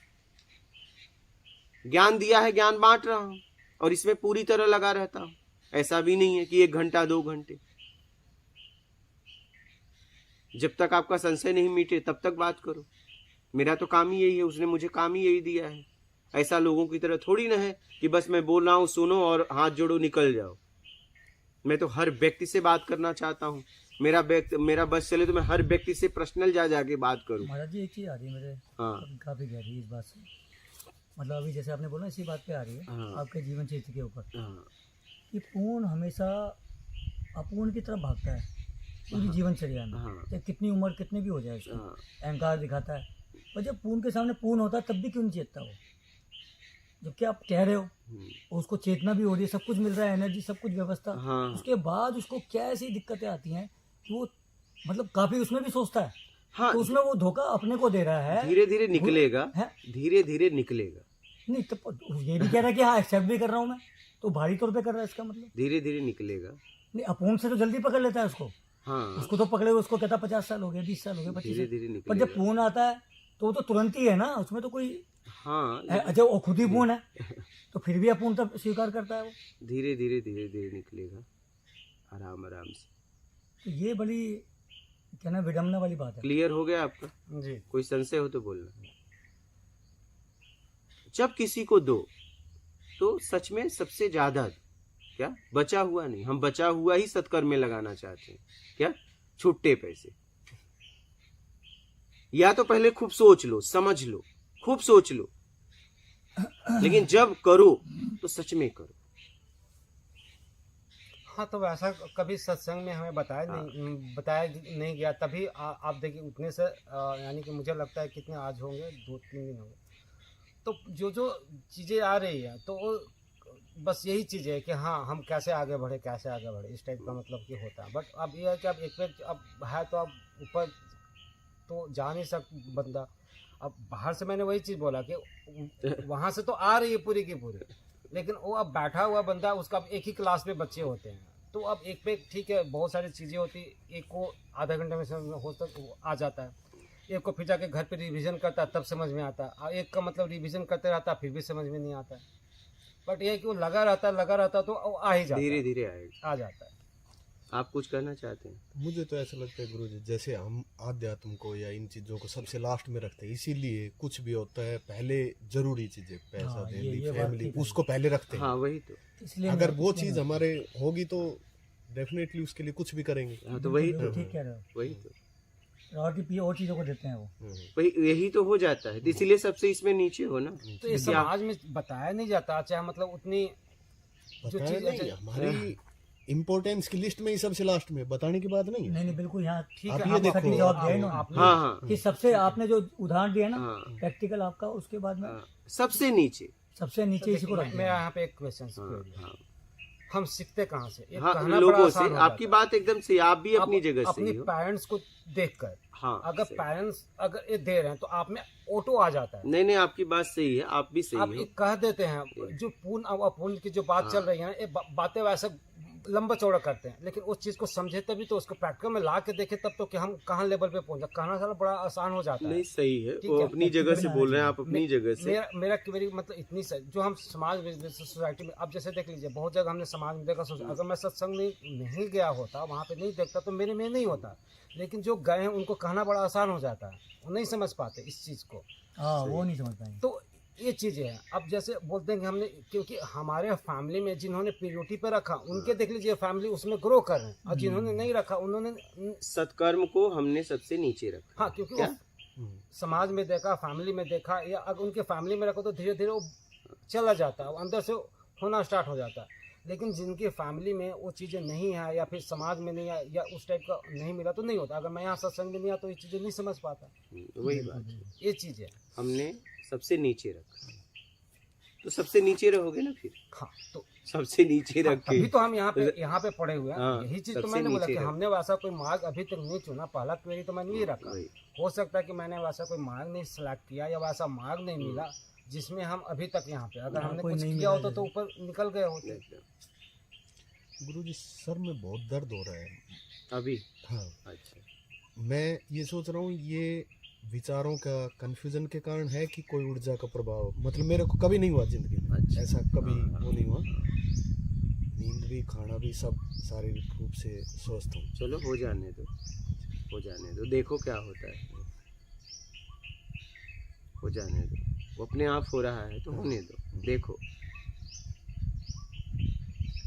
ज्ञान दिया है, ज्ञान बांट रहा हूं और इसमें पूरी तरह लगा रहता हूं। ऐसा भी नहीं है कि 1 घंटा 2 घंटे। जब तक आपका संशय नहीं मिटे तब तक बात करो। मेरा तो काम ही यही है, उसने मुझे काम ही यही दिया है। ऐसा लोगों की तरह थोड़ी ना है कि बस मैं बोल रहा हूं, सुनो और हाथ जोड़ो निकल जाओ। मैं तो हर व्यक्ति से बात करना चाहता हूं। मेरा बस चले तो मैं हर व्यक्ति से पर्सनल जाके बात करूं। महाराज जी, एक चीज आ रही है मेरे, हाँ, काफी गहरी इस बात से, मतलब अभी जैसे आपने बोला इसी बात पे आ रही है। हाँ, आपके जीवन चरित्र के ऊपर, हाँ, कि पूर्ण हमेशा अपूर्ण की तरफ भागता है पूरी जीवनचर्या में। हाँ, चाहे कितनी उम्र कितनी भी हो जाए उसकी, हाँ, अहंकार दिखाता है। और जब पूर्ण के सामने पूर्ण होता है तब भी क्यों नहीं चेतता वो? जबकि आप कह रहे हो उसको चेतना भी हो रही है, सब कुछ मिल रहा है, एनर्जी, सब कुछ व्यवस्था, हाँ, उसके बाद उसको क्या ऐसी दिक्कतें आती हैं कि वो मतलब काफी उसमें भी सोचता है। हाँ, तो उसमें वो धोखा अपने को दे रहा है। धीरे धीरे निकलेगा, है? धीरे धीरे निकलेगा। नहीं तो ये भी कह रहा है कि हाँ एक्सेप्ट भी कर रहा हूँ मैं, तो भारी तौर पे कर रहा है इसका मतलब। धीरे धीरे निकलेगा। नहीं, अपूर्ण से तो जल्दी पकड़ लेता है उसको। हाँ, उसको तो पकड़े, उसको कहता 50 साल हो गए, 20 साल हो गए, 25 धीरे साल। धीरे पर जब निकलेगा। पूर्ण आता है तो वो तो तुरंत ही है ना, उसमें तो कोई हाँ, अच्छा वो खुद ही पूर्ण है तो फिर भी अपूर्णता स्वीकार करता है वो। धीरे धीरे धीरे धीरे निकलेगा। आराम आराम से। तो ये बड़ी क्या ना विडम्बना वाली बात है। क्लियर हो गया आपका? जी कोई संशय हो तो बोलना। जब किसी को दो तो सच में सबसे ज्यादा क्या बचा हुआ नहीं, हम बचा हुआ ही सत्कर्म में लगाना चाहते हैं। क्या छुट्टे पैसे, या तो पहले खूब सोच लो, समझ लो, खूब सोच लो, लेकिन जब करो तो सच में करो। हाँ, तो वैसा कभी सत्संग में हमें बताया नहीं गया। तभी आप देखिए उतने से यानी कि मुझे लगता है कितने आज होंगे, 2-3 दिन होंगे, तो जो चीज़ें आ रही है तो वो बस यही चीज़ है कि हाँ हम कैसे आगे बढ़े, कैसे आगे बढ़े, इस टाइप का मतलब कि होता है। बट अब ये है कि अब एक पे अब है तो अब ऊपर तो जा नहीं बंदा। अब बाहर से मैंने वही चीज़ बोला कि वहाँ से तो आ रही है पूरी की पूरी, लेकिन वो अब बैठा हुआ बंदा, उसका अब एक ही क्लास में बच्चे होते हैं, तो अब एक पे ठीक है बहुत सारी चीज़ें होती, एक को आधा घंटे में हो तक आ जाता है, एक को फिर जाके घर पे रिवीजन करता है तब समझ में आता है, और एक का मतलब रिवीजन करते रहता है फिर भी समझ में नहीं आता है। बट ये है कि वो लगा रहता है तो वो आ ही जाता है, धीरे धीरे आएगा, आ जाता है। आप कुछ कहना चाहते हैं? मुझे तो ऐसा लगता है गुरुजी, जैसे हम आध्यात्म को या इन चीज़ों को सबसे लास्ट में रखते हैं, इसीलिए कुछ भी होता है पहले जरूरी चीज़ें, पैसा हाँ, देनी, ये बात फैमिली, ठीक है। उसको पहले रखते हैं। हाँ वही तो। इसलिए अगर मैं- वो इसलिए चीज़ मैं- हमारे होगी तो डेफिनेटली उसके लिए कुछ भी करेंगे। हाँ तो वही बिल्कुल तो, ठीक कह रहे हो। वही तो, और चीज़ों को देते हैं वो। वही यही तो हो जाता है, इसीलिए सबसे इसमें नीचे हो ना। तो ये समाज में बताया नहीं जाता, चाहे मतलब उतनी जो बताया चीज़ नहीं, हमारी इम्पोर्टेंस की लिस्ट में ही सबसे लास्ट में बताने की बात नहीं है। नहीं बहुत यहाँ ठीक आप है। ये आप देखो, सटीक जवाब आप- दिया ही ना। आपने- हाँ हाँ कि सबसे आपने जो उदाहरण दिया ना हाँ, प्रैक्टिकल आपका, उसके बाद में हाँ, सबसे नीचे। सबसे नीचे इसी को रख मेरा दिया। यहाँ पे एक क्वेश्चन हाँ, हम सीखते कहाँ से? एक हाँ, कहना बड़ा लोगों आसान से हो आपकी जाता है। बात एकदम सही, आप भी अपनी जगह अपने सही हो। पेरेंट्स को देखकर, हाँ अगर सही। पेरेंट्स अगर ये दे रहे हैं तो आप में ऑटो आ जाता है। नहीं नहीं, आपकी बात सही है, आप भी सही आप हो। एक कह देते हैं जो पूर्ण और अपूर्ण की जो बात हाँ। चल रही है ना, ये बातें वैसे लंबा चौड़ा करते हैं, लेकिन उस चीज को समझे तभी तो, उसको प्रैक्टिकल में ला के देखे तब तो कि हम कहाँ लेवल पे पहुंचा। कहना सारा बड़ा आसान हो जाता है। नहीं सही है, ठीक वो है, अपनी जगह से बोल रहे हैं, आप अपनी मे- जगह से। मेरा मेरी मतलब इतनी जो हम समाज में सोसाइटी में, अब जैसे देख लीजिए बहुत जगह हमने समाज में देखा, अगर मैं सत्संग नहीं गया होता, वहाँ पे नहीं देखता तो मेरे में नहीं होता, लेकिन जो गए हैं उनको कहना बड़ा आसान हो जाता है, वो नहीं समझ पाते इस चीज़ को। हाँ वो नहीं समझ पाएंगे। तो ये चीज़ें हैं। अब जैसे बोलते हैं कि हमने, क्योंकि हमारे फैमिली में जिन्होंने प्रियोरिटी पे रखा उनके देख लीजिए फैमिली उसमें ग्रो कर रहे हैं, और जिन्होंने नहीं रखा उन्होंने सत्कर्म को हमने सबसे नीचे रखा। हाँ, क्योंकि क्या? वो समाज में देखा, फैमिली में देखा, या अगर उनके फैमिली में रखो तो धीरे धीरे वो चला जाता है, वो अंदर से होना स्टार्ट हो जाता है। लेकिन जिनकी फैमिली में वो चीज़ें नहीं है, या फिर समाज में नहीं है, या उस टाइप का नहीं मिला तो नहीं होता। अगर मैं यहाँ सत्संग में नहीं आता तो ये चीज़ें नहीं समझ पाता। वही बात है, ये चीज़ है। हमने सबसे नीचे रखा, तो सबसे नीचे रहोगे ना फिर। हाँ, तो सबसे नीचे रख के अभी तो हम यहाँ पे पड़े हुए हैं। हाँ, यही चीज तो सबसे मैंने बोला नीचे कि रख। हमने वैसा कोई मार्ग अभी तक नहीं चुना, पहला क्वेरी तो मैंने नहीं रखा। वही। हो सकता है कि मैंने वैसा कोई मार्ग नहीं सिलेक्ट किया, या वैसा मार्ग नहीं मिला जिसमें हम अभी तक यहाँ पे, अगर हाँ, हमने कोई कुछ नहीं किया मिला होता तो ऊपर निकल गए होते। गुरुजी सर में बहुत दर्द हो रहा है अभी हाँ। अच्छा, मैं ये सोच रहा हूँ ये विचारों का कंफ्यूजन के कारण है कि कोई ऊर्जा का प्रभाव, मतलब मेरे को कभी नहीं हुआ जिंदगी में अच्छा। ऐसा, कभी हाँ, वो नहीं हुआ। नींद भी, खाना भी, सब शारीरिक रूप से स्वस्थ हूँ। चलो हो जाने दो, हो जाने दो, देखो क्या होता है, हो जाने दो, वो अपने आप हो रहा है तो होने दो, देखो।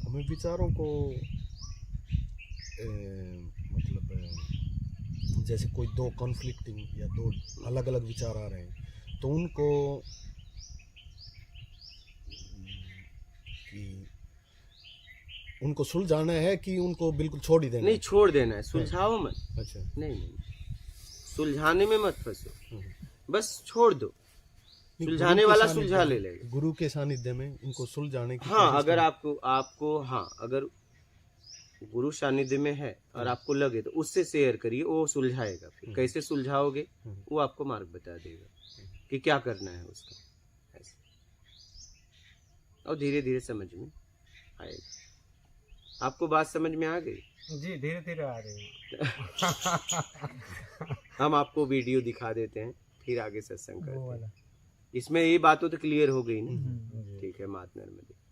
हमें विचारों को मतलब जैसे कोई दो कॉन्फ्लिक्टिंग या दो अलग अलग विचार आ रहे हैं तो उनको कि उनको सुलझाना है कि उनको बिल्कुल छोड़ ही देना नहीं, है? छोड़ देना है, सुलझाओ मत। अच्छा। नहीं नहीं, सुलझाने में मत फंसो, हम्म। बस छोड़ दो, नहीं, सुलझाने गुरु के वाला सानिध्य सुलझा में- ले लेगा। गुरु के सानिध्य में इनको सुलझाने की हाँ, कोशिश अगर करें। आपको हाँ, अगर गुरु सानिध्य में है और आपको लगे तो उससे शेयर करिए, वो सुलझाएगा। फिर कैसे सुलझाओगे वो आपको मार्ग बता देगा कि क्या करना है उसका, ऐसे। और धीरे धीरे समझ में आएगा। आपको बात समझ में आ गई? जी, धीरे धीरे आ रही है। हम आपको वीडियो दिखा देते हैं, फिर आगे सत्संग वो करते हैं। वाला। इसमें ये बातों तो क्लियर हो गई ना? हम्म। ठीक है, मात नर्मदे।